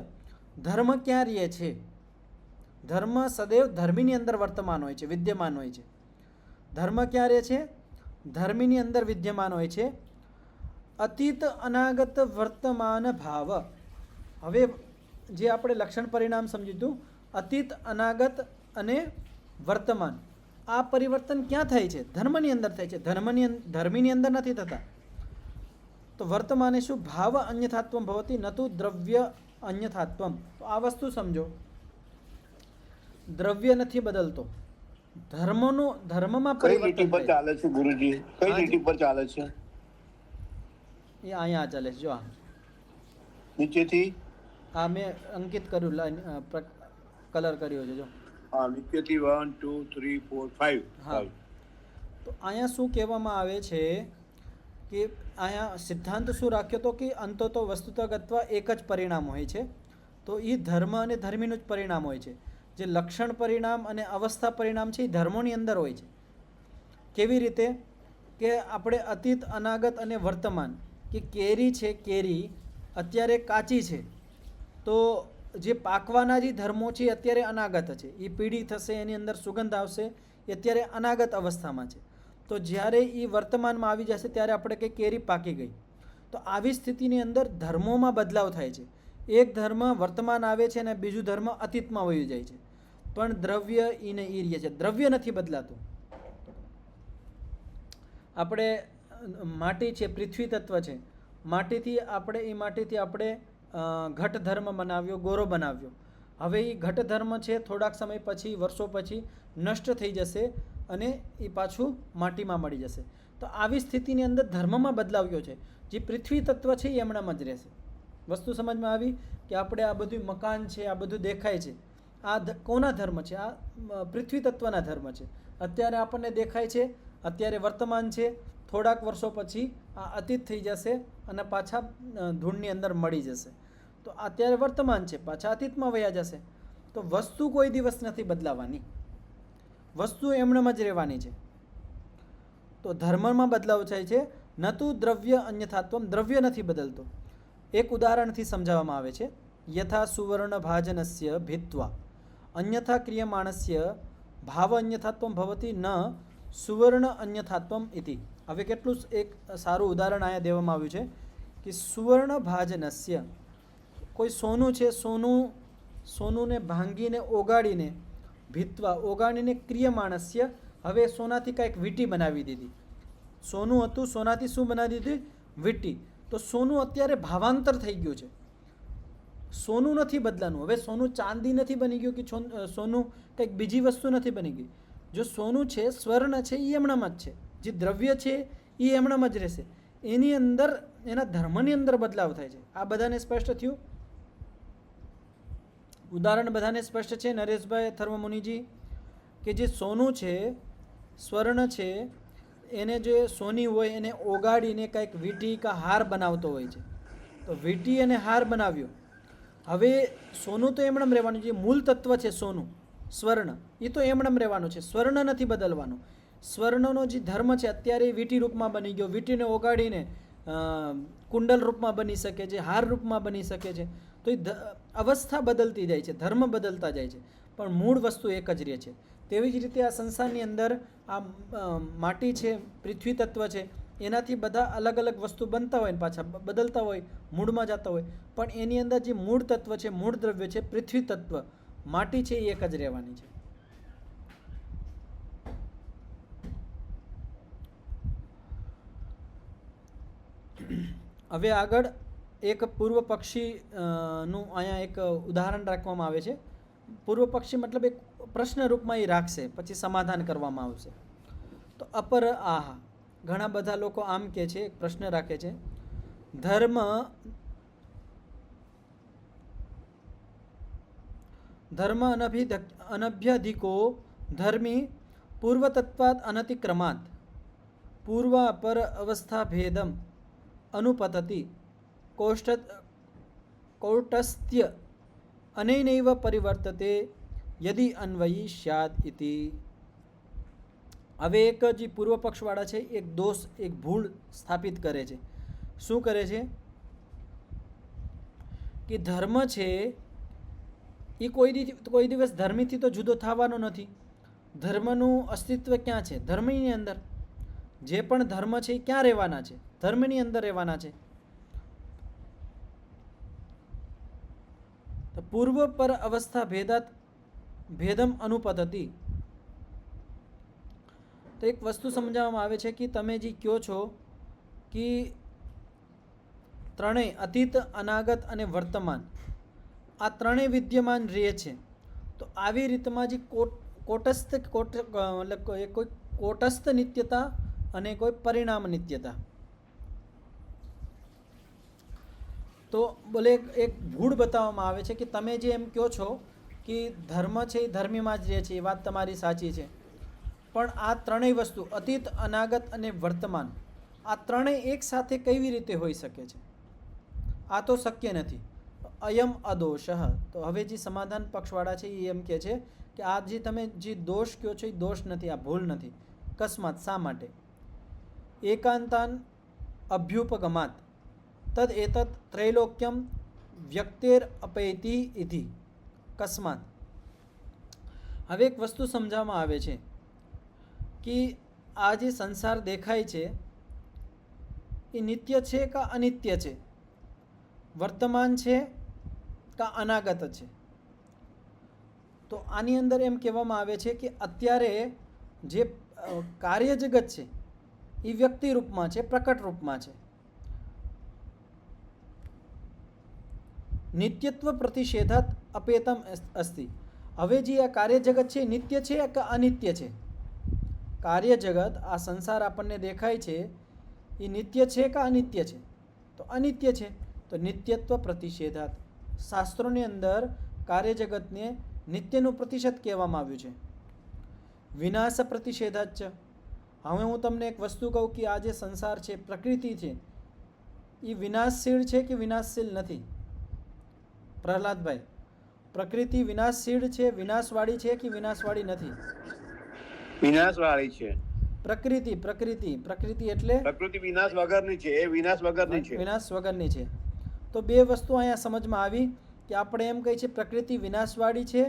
ધર્મ ક્યાં રહે છે? ધર્મ સદૈવ ધર્મીની અંદર વર્તમાન હોય છે, વિદ્યમાન હોય છે. ધર્મ ક્યાં રહે છે? ધર્મીની અંદર વિદ્યમાન હોય છે. અતીત અનાગત વર્તમાન ભાવ. હવે જે આપણે લક્ષણ પરિણામ સમજ્યું હતું, અતીત અનાગત અને વર્તમાન, આ પરિવર્તન ક્યાં થાય છે? ધર્મની અંદર થાય છે. ધર્મીની અંદર નથી થતા. તો વર્તમાને શું? ભાવ અન્યથાત્વમ ભવતી ન તો દ્રવ્ય અન્યથાત્વમ. તો આ વસ્તુ સમજો. દ્રવ્ય નથી બદલતો, ધર્મમાં કઈ લીટી પરિવર્તન પર થાય ચાલે છે ગુરુજી? કઈ લીટી પર ચાલે છે? એ અહીંયા ચાલે છે. જો આ નીચેથી? આ મેં અંકિત કર્યું, કલર કર્યો છે. જો હા, નીચેથી 1 2 3 4 5. હા. તો અહીંયા શું કહેવામાં આવે છે કે અહીંયા સિદ્ધાંત શું રાખ્યો તો કે અંતતો વસ્તુતઃ ગત્વા એક જ પરિણામ હોય છે. તો એ ધર્મ અને ધર્મીનું જ પરિણામ હોય છે. જે લક્ષણ પરિણામ અને અવસ્થા પરિણામ છે એ ધર્મોની અંદર હોય છે. કેવી રીતે? કે આપણે અતીત અનાગત અને વર્તમાન, કે કેરી છે, કેરી અત્યારે કાચી છે, તો જે પાકવાના જે ધર્મો છે એ અત્યારે અનાગત છે. એ પીળી થશે, એની અંદર સુગંધ આવશે, એ અત્યારે અનાગત અવસ્થામાં છે. તો જ્યારે એ વર્તમાનમાં આવી જશે ત્યારે આપણે કે કેરી પાકી ગઈ. તો આવી સ્થિતિની અંદર ધર્મોમાં બદલાવ થાય છે. એક ધર્મ વર્તમાન આવે છે અને બીજું ધર્મ અતીતમાં વયું જાય છે. પણ દ્રવ્ય ઈને ઈ રહે છે. દ્રવ્ય નથી બદલાતું. આપણે માટી છે, પૃથ્વી તત્વ છે, માટીથી આપણે ઘટ ધર્મ બનાવ્યો, ગોરો બનાવ્યો. હવે એ ઘટ ધર્મ છે થોડાક સમય પછી, વર્ષો પછી નષ્ટ થઈ જશે અને એ પાછું માટીમાં મળી જશે. તો આવી સ્થિતિની અંદર ધર્મમાં બદલાવ ગયો છે. જે પૃથ્વી તત્વ છે એ એમણામાં જ રહેશે. વસ્તુ સમજમાં આવી કે આપણે આ બધું મકાન છે, આ બધું દેખાય છે, આ કોના ધર્મ છે? આ પૃથ્વી તત્વના ધર્મ છે. અત્યારે આપણને દેખાય છે, અત્યારે વર્તમાન છે, થોડાક વર્ષો પછી આ અતીત થઈ જશે અને પાછા ધૂળની અંદર મળી જશે. તો અત્યારે વર્તમાન છે, પાછા અતીતમાં વયા જશે. તો વસ્તુ કોઈ દિવસ નથી બદલાવાની, વસ્તુ એમનેમ જ રહેવાની છે. તો ધર્મમાં બદલાવ થાય છે. ન તો દ્રવ્ય અન્યથાત્વમ, દ્રવ્ય નથી બદલતો. એક ઉદાહરણથી સમજાવવામાં આવે છે. યથા સુવર્ણ ભાજનસ્ય ભીત્વા અન્યથા ક્રિયમાણસ્ય ભાવ અન્યથાત્વમ ભવતી ન સુવર્ણ અન્યથાત્વમ ઇતિ. હવે કેટલું એક સારું ઉદાહરણ અહીંયા દેવામાં આવ્યું છે કે સુવર્ણ ભાજનસ્ય, કોઈ સોનું છે, સોનુને ભાંગીને ઓગાડીને, ભીત્વા ઓગાડીને ક્રિયમાણસ્ય, હવે સોનાથી કાંઈક વીંટી બનાવી દીધી. સોનું હતું, સોનાથી શું બનાવી દીધી? વીંટી. તો સોનું અત્યારે ભાવાંતર થઈ ગયું છે, સોનું નથી બદલાનું. હવે સોનું ચાંદી નથી બની ગયું કે સોનું કંઈક બીજી વસ્તુ નથી બની ગઈ. જો સોનું છે, સ્વર્ણ છે, એ એમણામ જ છે. જે દ્રવ્ય છે એ એમણામ જ રહેશે. એની અંદર, એના ધર્મની અંદર બદલાવ થાય છે. આ બધાને સ્પષ્ટ થયું? ઉદાહરણ બધાને સ્પષ્ટ છે? નરેશભાઈ, અથર્વમુનિજી, કે જે સોનું છે, સ્વર્ણ છે, એને જે સોની હોય એને ઓગાડીને કંઈક વીંટી કે હાર બનાવતો હોય છે. તો વીંટી અને હાર બનાવ્યો. હવે સોનું તો એમણમ રહેવાનું, જે મૂળ તત્વ છે સોનું, સ્વર્ણ, એ તો એમણમ રહેવાનું છે, સ્વર્ણ નથી બદલવાનું. સ્વર્ણનો જે ધર્મ છે અત્યારે વીંટી રૂપમાં બની ગયો, વીંટીને ઓગાડીને કુંડલ રૂપમાં બની શકે છે, હાર રૂપમાં બની શકે છે. તો એ અવસ્થા બદલતી જાય છે, ધર્મ બદલતા જાય છે, પણ મૂળ વસ્તુ એક જ રહે છે. તેવી જ રીતે આ સંસારની અંદર આ માટી છે, પૃથ્વી તત્વ છે, એનાથી બધા અલગ અલગ વસ્તુ બનતા હોય ને પાછા બદલતા હોય, મૂળમાં જતા હોય, પણ એની અંદર જે મૂળ તત્વ છે, મૂળ દ્રવ્ય છે, પૃથ્વી તત્વ, માટી છે, એ એક જ રહેવાની છે. હવે આગળ એક પૂર્વ પક્ષી નું અહીંયા એક ઉદાહરણ રાખવામાં આવે છે. પૂર્વ પક્ષી મતલબ એક પ્રશ્ન રૂપમાં એ રાખશે, પછી સમાધાન કરવામાં આવશે. તો અપર આહ, ઘણા બધા લોકો આમ કહે છે, એક પ્રશ્ન રાખે છે, ધર્મ અનભ્યધિકો ધર્મી પૂર્વતત્વાત અનતિક્રમાત પૂર્વ અપર અવસ્થા ભેદમ અનુપતતિ કૌટસ્થ્ય અનૈનૈવ પરિવર્તતે યદિ અન્વયી સ્યાદ ઇતિ. હવે એક જે પૂર્વ પક્ષવાળા છે એક દોષ, એક ભૂલ સ્થાપિત કરે છે. શું કરે છે કે ધર્મ છે એ કોઈ દિવસ ધર્મીથી તો જુદો થવાનો નથી. ધર્મનું અસ્તિત્વ ક્યાં છે? ધર્મની અંદર. જે પણ ધર્મ છે એ ક્યાં રહેવાના છે? ધર્મની અંદર રહેવાના છે. તો પૂર્વ પર અવસ્થા ભેદમ અનુપતતિ. તો એક વસ્તુ સમજાવવામાં આવે છે કે તમે જે કહો છો કે ત્રણેય અતીત, અનાગત અને વર્તમાન, આ ત્રણેય વિદ્યમાન રહે છે. તો આવી રીતમાં જે કોઈ કોટસ્થ નિત્યતા અને કોઈ પરિણામ નિત્યતા. તો બોલે એક ભૂળ બતાવવામાં આવે છે કે તમે જે એમ કહો છો કે ધર્મ છે એ ધર્મીમાં જ રહે છે, એ વાત તમારી સાચી છે, પણ આ ત્રણેય વસ્તુ અતીત, અનાગત અને વર્તમાન, આ ત્રણેય એક સાથે કેવી રીતે હોઈ શકે છે? આ તો શક્ય નથી. અયમ અદોષ. તો હવે જે સમાધાન પક્ષવાળા છે એ એમ કહે છે કે આ જે તમે જે દોષ કહો છો એ દોષ નથી, આ ભૂલ નથી. અકસ્માત. શા માટે? એકાંતાન અભ્યુપગમાત તદ એતત ત્રૈલોક્યમ વ્યક્તેર અપૈતિ ઇતિ. કસ્માત. હવે એક વસ્તુ સમજાવવામાં આવે છે કે આ જે સંસાર દેખાય છે એ નિત્ય છે કે અનિત્ય છે? વર્તમાન છે કે અનાગત છે? તો આની અંદર એમ કહેવામાં આવે છે કે અત્યારે જે કાર્ય જગત છે એ વ્યક્તિ રૂપમાં છે, પ્રકટ રૂપમાં છે. નિત્યત્વ પ્રતિષેધાત અપેતમ અસ્તિ. હવે જે આ કાર્ય જગત છે નિત્ય છે કે અનિત્ય છે? કાર્ય જગત, આ સંસાર આપણને દેખાય છે એ નિત્ય છે કે અનિત્ય છે? તો અનિત્ય છે. તો નિત્યત્વ પ્રતિષેધાત, શાસ્ત્રોની અંદર કાર્ય જગતને નિત્યનું પ્રતિષેધ કહેવામાં આવ્યું છે. વિનાશ પ્રતિષેધાત છે. હવે હું તમને એક વસ્તુ કહું કે આ જે સંસાર છે, પ્રકૃતિ છે, એ વિનાશશીલ છે કે વિનાશશીલ નથી? પ્રહલાદભાઈ, પ્રકૃતિ વિનાશશીલ છે, વિનાશવાળી છે કે વિનાશવાળી નથી? વિનાશવાળી છે. પ્રકૃતિ પ્રકૃતિ પ્રકૃતિ એટલે પ્રકૃતિ વિનાશ વગરની છે, એ વિનાશ વગરની છે. વિનાશ વગરની છે. તો બે વસ્તુ અહીંયા સમજમાં આવી કે આપણે એમ કહી છે પ્રકૃતિ વિનાશવાળી છે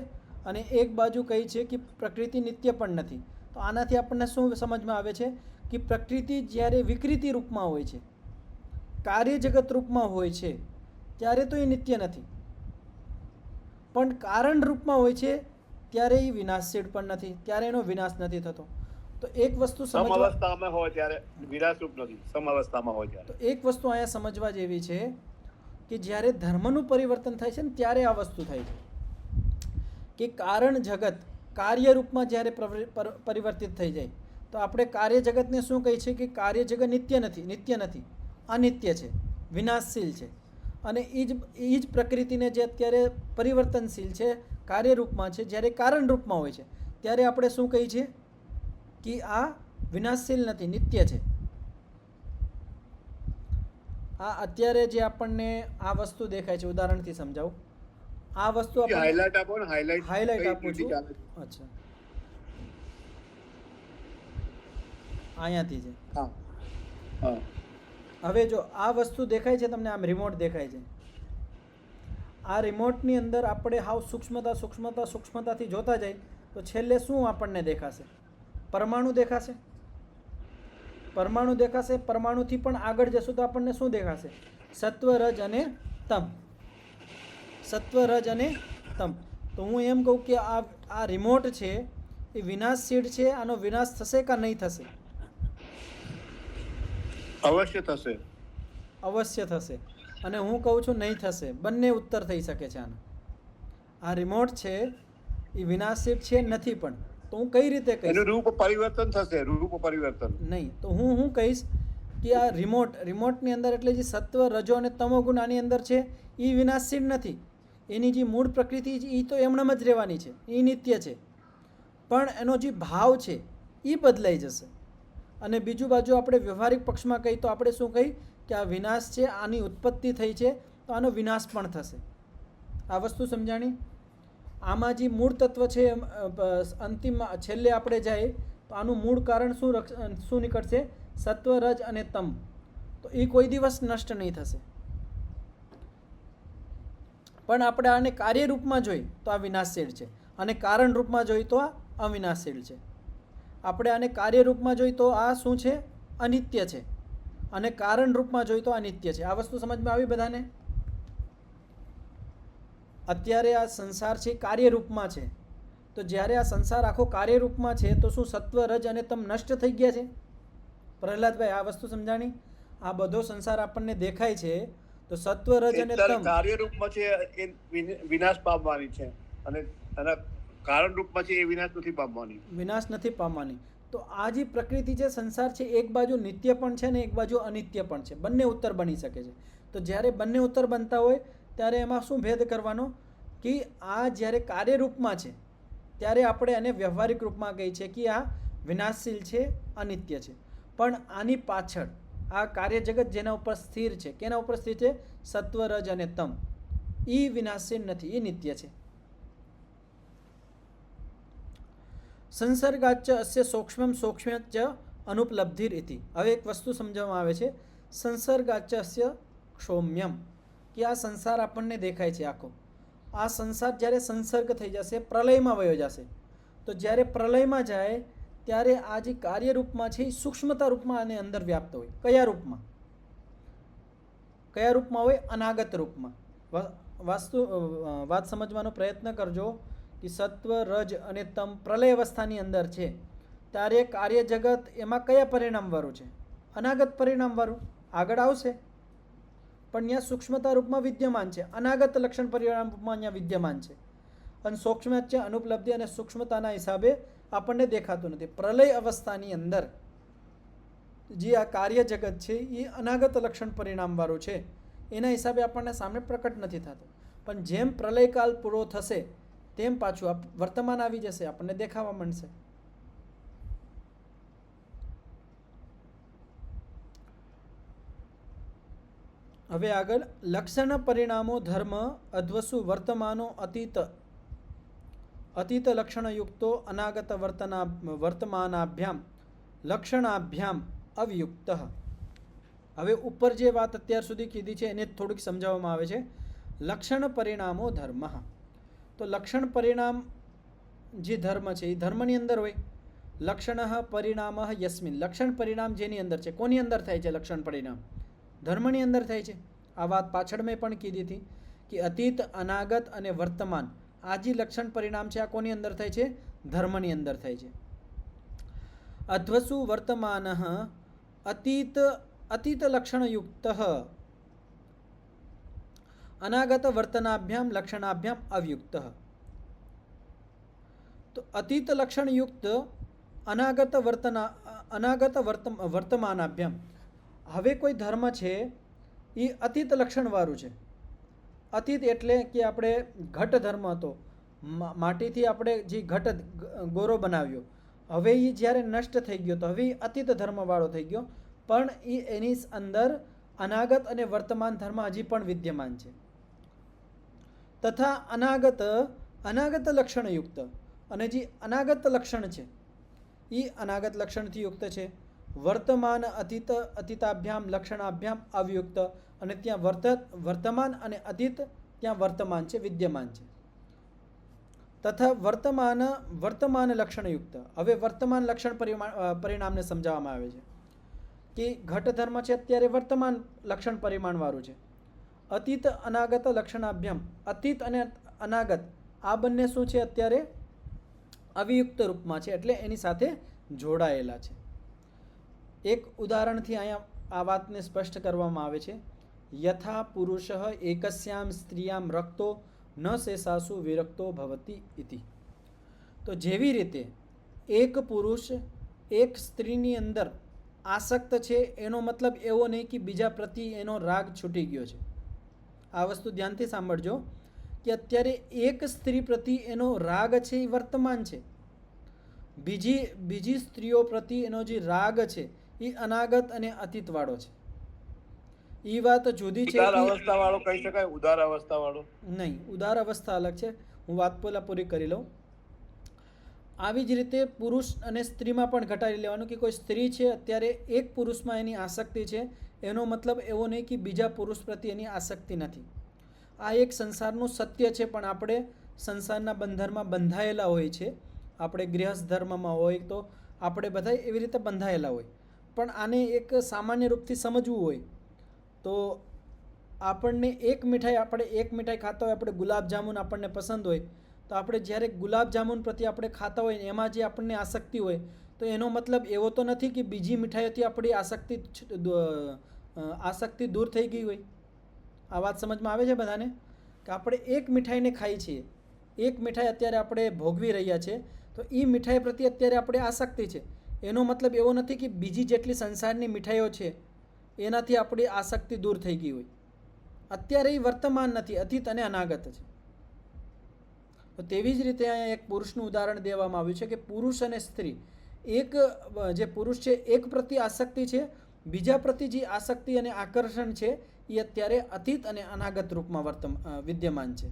અને એક બાજુ કહી છે કે પ્રકૃતિ નિત્ય પણ નથી. તો આનાથી આપણને શું સમજમાં આવે છે કે પ્રકૃતિ જ્યારે વિકૃતિ રૂપમાં હોય છે, કાર્ય જગત રૂપમાં હોય છે, ત્યારે તો એ નિત્ય નથી, પણ કારણ રૂપમાં હોય છે ત્યારે એ વિનાશશીલ પણ નથી, ત્યારે એનો વિનાશ નથી થતો. તો એક વસ્તુ સમઅવસ્થામાં હોય ત્યારે વિનાશ રૂપ નથી, સમઅવસ્થામાં હોય ત્યારે. તો એક વસ્તુ અહીંયા સમજવા જેવી છે કે જ્યારે ધર્મનું પરિવર્તન થાય છે ને ત્યારે આ વસ્તુ થાય છે કે કારણ જગત કાર્ય રૂપમાં જ્યારે પરિવર્તિત થઈ જાય તો આપણે કાર્ય જગતને શું કહીએ છીએ કે કાર્ય જગત નિત્ય નથી, અનિત્ય છે, વિનાશશીલ છે. અને એ જ પ્રકૃતિને જે અત્યારે પરિવર્તનશીલ છે, કાર્ય રૂપમાં છે, જ્યારે કારણ રૂપમાં હોય છે ત્યારે આપણે શું કહીએ છીએ કે આ વિનાશશીલ નથી, નિત્ય છે. આ અત્યારે જે આપણને આ વસ્તુ દેખાય છે, ઉદાહરણથી સમજાવું. આ વસ્તુ હાઇલાઇટ આપો ને, હાઇલાઇટ આપું છું. અચ્છા, અહીંયાથી છે. હવે જો આ વસ્તુ દેખાય છે તમને, આમ રિમોટ દેખાય છે. આ રિમોટની અંદર આપણે હાવ સૂક્ષ્મતાથી જોતા જાય તો છેલ્લે શું આપણને દેખાશે? પરમાણુ દેખાશે. પરમાણુથી પણ આગળ જશું તો આપણને શું દેખાશે? સત્વ, રજ અને તમ. તો હું એમ કહું કે આ રિમોટ છે એ વિનાશશીલ છે, આનો વિનાશ થશે કે નહીં થશે? અવશ્ય થશે. અને હું કહું છું નહીં થશે. બંને ઉત્તર થઈ શકે છે આના. આ રિમોટ છે એ વિનાશશીલ છે નથી, પણ તો હું કઈ રીતે કહીશ? એનું રૂપ પરિવર્તન થશે. રૂપ પરિવર્તન નહીં. તો હું કહીશ કે આ રિમોટની અંદર એટલે જે સત્વ, રજો અને તમો ગુણ આની અંદર છે એ વિનાશશીલ નથી. એની જે મૂળ પ્રકૃતિ છે એ તો એમનામ જ રહેવાની છે, એ નિત્ય છે. પણ એનો જે ભાવ છે એ બદલાઈ જશે. અને બીજું બાજુ આપણે વ્યવહારિક પક્ષમાં કહીએ તો આપણે શું કહીએ કે આ વિનાશ છે, આની ઉત્પત્તિ થઈ છે તો આનો વિનાશ પણ થશે. આ વસ્તુ સમજાણી? આમાં જે મૂળ તત્વ છે, અંતિમમાં છેલ્લે આપણે જાય તો આનું મૂળ કારણ શું નીકળશે? સત્વ, રજ અને તમ. તો એ કોઈ દિવસ નષ્ટ નહીં થશે. પણ આપણે આને કાર્ય રૂપમાં જોઈ તો આ વિનાશશીલ છે, અને કારણ રૂપમાં જોઈ તો આ અવિનાશશીલ છે. આપણે આને કાર્ય રૂપમાં જોઈ તો આ શું છે? અનિત્ય છે. અને કારણ રૂપમાં જોઈ તો અનિત્ય છે. આ વસ્તુ સમજમાં આવી બધાને? અત્યારે આ સંસાર છે કાર્ય રૂપમાં છે, તો જ્યારે આ સંસાર આખો કાર્ય રૂપમાં છે તો શું સત્વ, રજ અને તમ નષ્ટ થઈ ગયા છે? પ્રહલાદભાઈ, આ વસ્તુ સમજાણી? આ બધો સંસાર આપણને દેખાય છે તો સત્વ, રજ અને તમ કાર્ય રૂપમાં છે એ વિનાશ પામવાની છે, અને એના કારણ રૂપમાં છે એ વિનાશ નથી પામવાની. તો આ જે પ્રકૃતિ છે, સંસાર છે, એક બાજુ નિત્ય પણ છે ને એક બાજુ અનિત્ય પણ છે. બંને ઉત્તર બની શકે છે. તો જ્યારે બંને ઉત્તર બનતા હોય ત્યારે એમાં શું ભેદ કરવાનો કે આ જ્યારે કાર્યરૂપમાં છે ત્યારે આપણે એને વ્યવહારિક રૂપમાં કહીએ છીએ કે આ વિનાશશીલ છે, અનિત્ય છે. પણ આની પાછળ આ કાર્ય જગત જેના ઉપર સ્થિર છે, કેના ઉપર સ્થિર છે? સત્વ, રજ અને તમ. એ વિનાશશીલ નથી, એ નિત્ય છે. સંસર્ગાચ અસ્ય સૂક્ષ્મચ અનુપલબ્ધિર ઇતિ. હવે એક વસ્તુ સમજવામાં આવે છે, સંસર્ગાચ અસ્ય ક્ષૌમ્યમ, કે આ સંસાર આપણને દેખાય છે આખો. આ સંસાર જ્યારે સંસર્ગ થઈ જશે, પ્રલયમાં વયો જશે, તો જ્યારે પ્રલયમાં જાય ત્યારે આ જે કાર્યરૂપમાં છે એ સૂક્ષ્મતા રૂપમાં આને અંદર વ્યાપ્ત હોય. કયા રૂપમાં હોય? અનાગત રૂપમાં. વાત સમજવાનો પ્રયત્ન કરજો કે સત્વ, રજ અને તમ પ્રલય અવસ્થાની અંદર છે ત્યારે કાર્ય જગત એમાં કયા પરિણામવાળું છે? અનાગત પરિણામવાળું. આગળ આવશે પણ અહીંયા સૂક્ષ્મતા રૂપમાં વિદ્યમાન છે, અનાગત લક્ષણ પરિણામ રૂપમાં અહીંયા વિદ્યમાન છે. અને સૂક્ષ્મ છે અનુપલબ્ધિ અને સૂક્ષ્મતાના હિસાબે આપણને દેખાતું નથી. પ્રલય અવસ્થાની અંદર જે આ કાર્ય જગત છે એ અનાગત લક્ષણ પરિણામવાળું છે, એના હિસાબે આપણને સામે પ્રકટ નથી થતું. પણ જેમ પ્રલયકાલ પૂરો થશે તેમ પાછું વર્તમાન આવી જશે, આપણને દેખાવા માંડશે. હવે આગળ લક્ષણ પરિણામો ધર્મ અધ્વસુ વર્તમાનો અતીત લક્ષણયુક્તો અનાગત વર્તમાનાભ્યામ લક્ષણાભ્યામ અવયુક્ત. હવે ઉપર જે વાત અત્યાર સુધી કીધી છે એને થોડીક સમજાવવામાં આવે છે. લક્ષણ પરિણામો ધર્મ. તો લક્ષણ પરિણામ જે ધર્મ છે એ ધર્મની અંદર હોય. લક્ષણ પરિણામ યસ્મિન, લક્ષણ પરિણામ જેની અંદર છે. કોની અંદર થાય છે લક્ષણ પરિણામ? ધર્મની અંદર થાય છે. આ વાત પાછળ મેં પણ કીધી હતી કે અતીત, અનાગત અને વર્તમાન આ જે લક્ષણ પરિણામ છે આ કોની અંદર થાય છે? ધર્મની અંદર થાય છે. અધ્વસુ વર્તમાન અતીત લક્ષણયુક્ત અનાગત વર્તનાભ્યામ લક્ષણાભ્યામ અવયુક્ત. તો અતીત લક્ષણયુક્ત અનાગત વર્તમાનાભ્યામ, હવે કોઈ ધર્મ છે એ અતીત લક્ષણવાળું છે. અતીત એટલે કે આપણે ઘટ ધર્મ હતો, માટીથી આપણે જે ઘટ ગોરો બનાવ્યો, હવે એ જ્યારે નષ્ટ થઈ ગયો તો હવે એ અતીત ધર્મવાળો થઈ ગયો. પણ એ એની અંદર અનાગત અને વર્તમાન ધર્મ હજી પણ વિદ્યમાન છે. તથા અનાગત લક્ષણયુક્ત, અને જે અનાગત લક્ષણ છે એ અનાગત લક્ષણથી યુક્ત છે. વર્તમાન અતીતાભ્યામ લક્ષણાભ્યામ અવયુક્ત, અને ત્યાં વર્તમાન અને અતીત ત્યાં વર્તમાન છે, વિદ્યમાન છે. તથા વર્તમાન લક્ષણયુક્ત. હવે વર્તમાન લક્ષણ પરિણામને સમજાવવામાં આવે છે કે ઘટ ધર્મ છે અત્યારે વર્તમાન લક્ષણ પરિમાણવાળું છે. અતીત અનાગત લક્ષણાભ્યામ, અતીત અને અનાગત આ બંને શું છે? અત્યારે અવિયુક્ત રૂપમાં છે, એટલે એની સાથે જોડાયેલા છે. એક ઉદાહરણથી અહીંયા આ વાતને સ્પષ્ટ કરવામાં આવે છે. યથા પુરુષ એકસ્યામ સ્ત્રીયામ રક્તો ન શેષાસુ વિરક્તો ભવતી ઇતિ. તો જેવી રીતે એક પુરુષ એક સ્ત્રીની અંદર આસક્ત છે એનો મતલબ એવો નહીં કે બીજા પ્રતિ એનો રાગ છૂટી ગયો છે. આ વસ્તુ ધ્યાનથી સાંભળજો કે અત્યારે એક સ્ત્રી પ્રતિ એનો રાગ છે એ વર્તમાન છે, બીજી સ્ત્રીઓ પ્રતિ એનો જે રાગ છે એ અનાગત અને અતીતવાળો છે. એ વાત જુદી છે. ઉદાર અવસ્થાવાળો કહી શકાય? ઉદાર અવસ્થાવાળો નહીં, ઉદાર અવસ્થા અલગ છે. હું વાત પહેલાં પૂરી કરી લઉં. આવી જ રીતે પુરુષ અને સ્ત્રીમાં પણ ઘટાડી લેવાનું કે કોઈ સ્ત્રી છે અત્યારે એક પુરુષમાં એની આસક્તિ છે, એનો મતલબ એવો નહીં કે બીજા પુરુષ પ્રત્યે એની આસક્તિ નથી. આ એક સંસારનું સત્ય છે, પણ આપણે સંસારના બંધનમાં બંધાયેલા હોય છે. આપણે ગૃહસ્થ ધર્મમાં હોય તો આપણે બધા એવી રીતે બંધાયેલા હોય. પણ આને એક સામાન્ય રૂપથી સમજવું હોય તો આપણને એક મીઠાઈ ખાતા હોય, આપણે ગુલાબજામુન આપણને પસંદ હોય તો આપણે જ્યારે ગુલાબજામુન પ્રત્યે આપણે ખાતા હોય એમાં જે આપણને આસક્તિ હોય તો એનો મતલબ એવો તો નથી કે બીજી મીઠાઈઓથી આપણી આસક્તિ દૂર થઈ ગઈ હોય. આ વાત સમજમાં આવે છે બધાને? કે આપણે એક મીઠાઈને ખાઈ છીએ, એક મીઠાઈ અત્યારે આપણે ભોગવી રહ્યા છે તો એ મીઠાઈ પ્રત્યે અત્યારે આપણે આસક્તિ છે. એનો મતલબ એવો નથી કે બીજી જેટલી સંસારની મીઠાઈઓ છે એનાથી આપણી આસક્તિ દૂર થઈ ગઈ હોય. અત્યારે એ વર્તમાન નથી, અતીત અને અનાગત છે. તો તેવી જ રીતે અહીંયા એક પુરુષનું ઉદાહરણ દેવામાં આવ્યું છે કે પુરુષ અને સ્ત્રી, એક જે પુરુષ છે એક પ્રત્યે આસક્તિ છે, બીજા પ્રત્યે જે આસક્તિ અને આકર્ષણ છે એ અત્યારે અતીત અને અનાગત રૂપમાં વિદ્યમાન છે.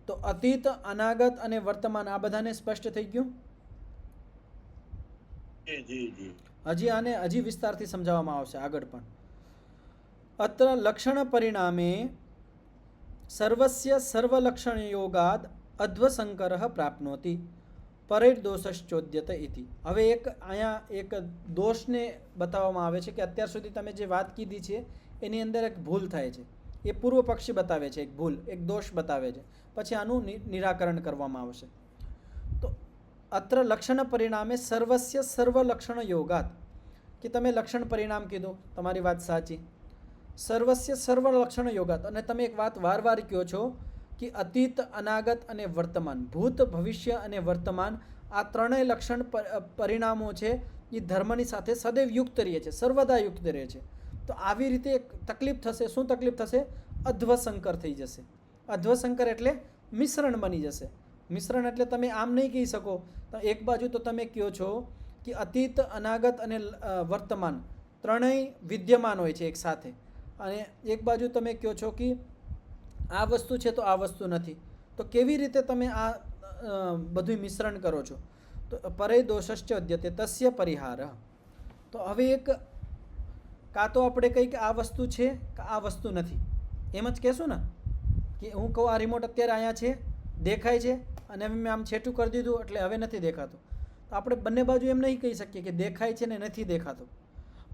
તો અતીત, અનાગત અને વર્તમાન આ બધાને સ્પષ્ટ થઈ ગયું? હજી વિસ્તારથી સમજાવવામાં આવશે આગળ પણ. અત્ર લક્ષણ પરિણામે સર્વસ્ય સર્વલક્ષણ યોગાદ અધ્વસંકર પ્રાપ્નોતિ પરિર્દોષશ્ચોદ્યત ઇતિ. હવે અહીંયા એક દોષને બતાવવામાં આવે છે કે અત્યાર સુધી તમે જે વાત કીધી છે એની અંદર એક ભૂલ થાય છે. એ પૂર્વ પક્ષી બતાવે છે, એક ભૂલ, એક દોષ બતાવે છે. પછી આનું નિરાકરણ કરવામાં આવશે. તો અત્ર લક્ષણ પરિણામે સર્વસ્ય સર્વ લક્ષણ યોગાત, કે તમે લક્ષણ પરિણામ કીધું, તમારી વાત સાચી. સર્વસ્ય સર્વ લક્ષણ યોગાત, અને તમે એક વાત વાર કહો છો કે અતીત, અનાગત અને વર્તમાન, ભૂત, ભવિષ્ય અને વર્તમાન, આ ત્રણેય લક્ષણ પરિણામો છે એ ધર્મની સાથે સદૈવ યુક્ત રહે છે, સર્વદા યુક્ત રહે છે. તો આવી રીતે એક તકલીફ થશે. શું તકલીફ થશે? અધ્વસંકર થઈ જશે. અધ્વસંકર એટલે મિશ્રણ બની જશે. મિશ્રણ એટલે તમે આમ નહીં કહી શકો. તો એક બાજુ તો તમે કહો છો કે અતીત, અનાગત અને વર્તમાન ત્રણેય વિદ્યમાન હોય છે એક સાથે, અને એક બાજુ તમે કહો છો કે આ વસ્તુ છે તો આ વસ્તુ નથી. તો કેવી રીતે તમે આ બધું મિશ્રણ કરો છો? તો પરે દોષશ્ચ અદ્યતે તસ્ય પરિહાર. તો હવે એક કાં તો આપણે કહીએ કે આ વસ્તુ છે કે આ વસ્તુ નથી, એમ જ કહેશું ને. કે હું કહું આ રિમોટ અત્યારે અહીંયા છે, દેખાય છે, અને હવે મેં આમ છેટું કરી દીધું એટલે હવે નથી દેખાતું. તો આપણે બંને બાજુ એમ નહીં કહી શકીએ કે દેખાય છે ને નથી દેખાતું.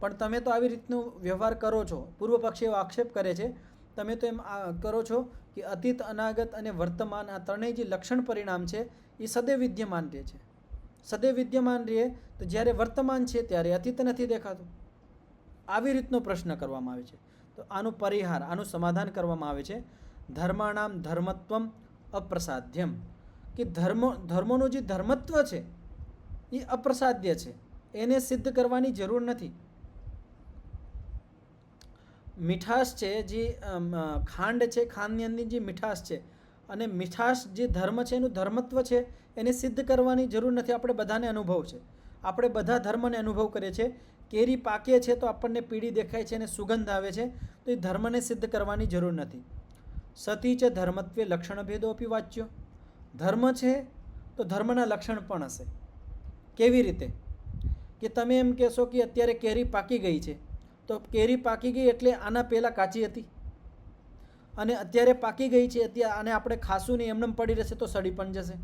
પણ તમે તો આવી રીતનું વ્યવહાર કરો છો. પૂર્વ પક્ષી એવો આક્ષેપ કરે છે, તમે તો એમ કરો છો કે અતીત, અનાગત અને વર્તમાન આ ત્રણેય જે લક્ષણ પરિણામ છે એ સદૈવ વિદ્યમાન રહે છે. સદૈવ વિદ્યમાન રહે તો જ્યારે વર્તમાન છે ત્યારે અતીત નથી દેખાતું. આવી રીતનો પ્રશ્ન કરવામાં આવે છે. તો આનું પરિહાર, આનું સમાધાન કરવામાં આવે છે. ધર્માણામ ધર્મત્વમ અપ્રસાધ્યમ, કે ધર્મોનું જે ધર્મત્વ છે એ અપ્રસાધ્ય છે, એને સિદ્ધ કરવાની જરૂર નથી. મીઠાશ છે, જે ખાંડ છે, ખાંડની અંદર જે મીઠાશ છે, અને મીઠાશ જે ધર્મ છે એનું ધર્મત્વ છે, એને સિદ્ધ કરવાની જરૂર નથી. આપણે બધાને અનુભવ છે, આપણે બધા ધર્મને અનુભવ કરીએ છીએ. કેરી પાકે છે તો આપણને પીળી દેખાય છે અને સુગંધ આવે છે, તો એ ધર્મને સિદ્ધ કરવાની જરૂર નથી. સતી ચ ધર્મત્વે લક્ષણ ભેદો અપી વાચ્યો, ધર્મ છે તો ધર્મના લક્ષણ પણ હશે. કેવી રીતે? કે તમે એમ કહેશો કે અત્યારે કેરી પાકી ગઈ છે, તો કેરી પાકી ગઈ એટલે આના પહેલાં કાચી હતી, અને અત્યારે પાકી ગઈ છે અત્યારે આને આપણે ખાશું નહીં, એમને પડી રહેશે તો સડી પણ જશે.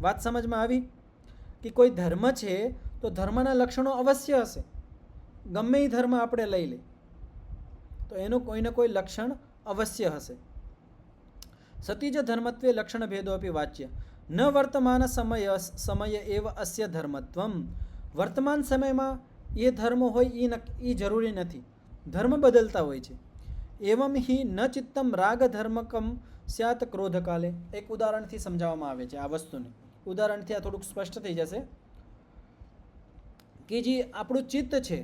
વાત સમજમાં આવી? કે કોઈ ધર્મ છે તો ધર્મના લક્ષણો અવશ્ય હશે. ગમે એ ધર્મ આપણે લઈ લે તો એનું કોઈને કોઈ લક્ષણ અવશ્ય હશે. સતી જ ધર્મત્વે લક્ષણ ભેદો અપી વાચ્ય ન વર્તમાન સમય એવ અસ્ય ધર્મત્વમ, વર્તમાન સમયમાં એ ધર્મ હોય એ જરૂરી નથી, ધર્મ બદલતા હોય છે. એવમ હિ ન ચિત્તમ રાગ ધર્મકમ સ્યાત ક્રોધ કાલે. એક ઉદાહરણથી સમજાવવામાં આવે છે આ વસ્તુને. ઉદાહરણથી આ થોડુંક સ્પષ્ટ થઈ જશે કે જે આપણું ચિત્ત છે,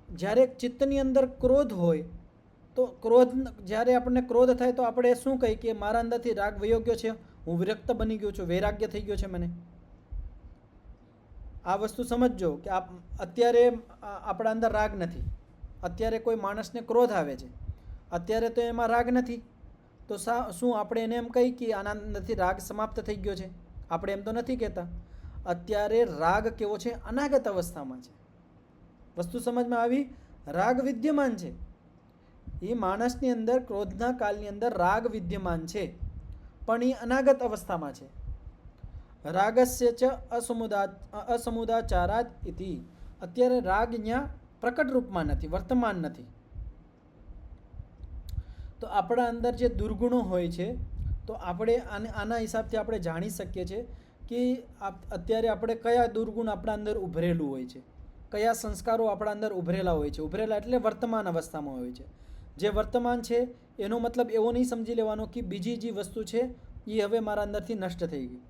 જ્યારે ચિત્તની અંદર ક્રોધ હોય તો જ્યારે આપણને ક્રોધ થાય તો આપણે શું કહીએ કે મારા અંદરથી રાગ વયો ગયો છે, હું વિરક્ત બની ગયો છું, વૈરાગ્ય થઈ ગયો છે મને. આ વસ્તુ સમજજો કે અત્યારે આપણા અંદર રાગ નથી. અત્યારે કોઈ માણસને ક્રોધ આવે છે, અત્યારે તો એમાં રાગ નથી, તો શું આપણે એને એમ કહી કે આના અંદરથી રાગ સમાપ્ત થઈ ગયો છે? આપણે એમ તો નથી કહેતા. અત્યારે રાગ કેવો છે? અનાગત અવસ્થામાં છે. વસ્તુ સમજમાં આવી? રાગ વિદ્યમાન છે. એ માણસની અંદર ક્રોધના કાળની અંદર રાગ વિદ્યમાન છે, પણ એ અનાગત અવસ્થામાં છે. રાગસ્ય ચ અસમુદાચારાદ ઇતિ. અત્યારે રાગ અહીંયા પ્રકટ રૂપમાં નથી, વર્તમાન નથી. તો આપણા અંદર જે દુર્ગુણો હોય છે, તો આપણે આના હિસાબથી આપણે જાણી શકીએ છીએ કે અત્યારે આપણે કયા દુર્ગુણ આપણા અંદર ઉભરેલું હોય છે, કયા સંસ્કારો આપણા અંદર ઉભરેલા હોય છે. ઉભરેલા એટલે વર્તમાન અવસ્થામાં હોય છે. જે વર્તમાન છે એનો મતલબ એવો નહીં સમજી લેવાનો કે બીજી જે વસ્તુ છે એ હવે મારા અંદરથી નષ્ટ થઈ ગઈ.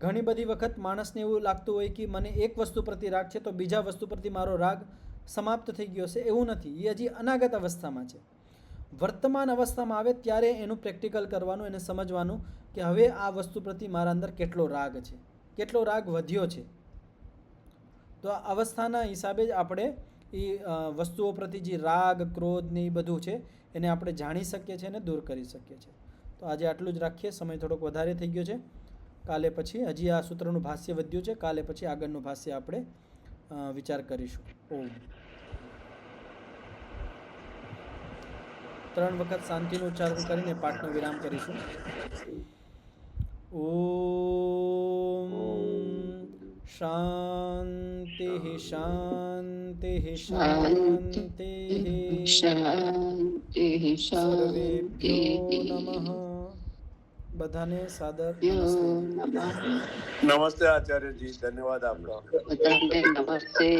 ઘણી બધી વખત માણસને એવું લાગતું હોય કે મને એક વસ્તુ પ્રતિ રાગ છે તો બીજા વસ્તુ પ્રતિ મારો રાગ સમાપ્ત થઈ ગયો છે. એવું નથી, એ હજી અનાગત અવસ્થામાં છે. વર્તમાન અવસ્થામાં આવે ત્યારે એનું પ્રેક્ટિકલ કરવાનું, એને સમજવાનું કે હવે આ વસ્તુ પ્રતિ મારા અંદર કેટલો રાગ છે, કેટલો રાગ વધ્યો છે. તો આ અવસ્થાના હિસાબે જ આપણે એ વસ્તુઓ પ્રતિ જે રાગ, ક્રોધ ને એ બધું છે એને આપણે જાણી શકીએ છીએ અને દૂર કરી શકીએ છીએ. તો આજે આટલું જ રાખીએ, સમય થોડોક વધારે થઈ ગયો છે. કાલે પછી હજી આ સૂત્રનું ભાષ્ય વધ્યું છે, કાલે પછી આગળનું ભાષ્ય આપણે વિચાર કરીશું. ઓમ. 3 વખત શાંતિનું ઉચ્ચારણ કરીને પાઠનો વિરામ કરીશું. ઓમ શાંતિ શાંતિ શાંતિ સર્વેભ્યો નમઃ. બધાને સાદર નમસ્તે. નમસ્તે આચાર્યજી, ધન્યવાદ આપનો. નમસ્તે.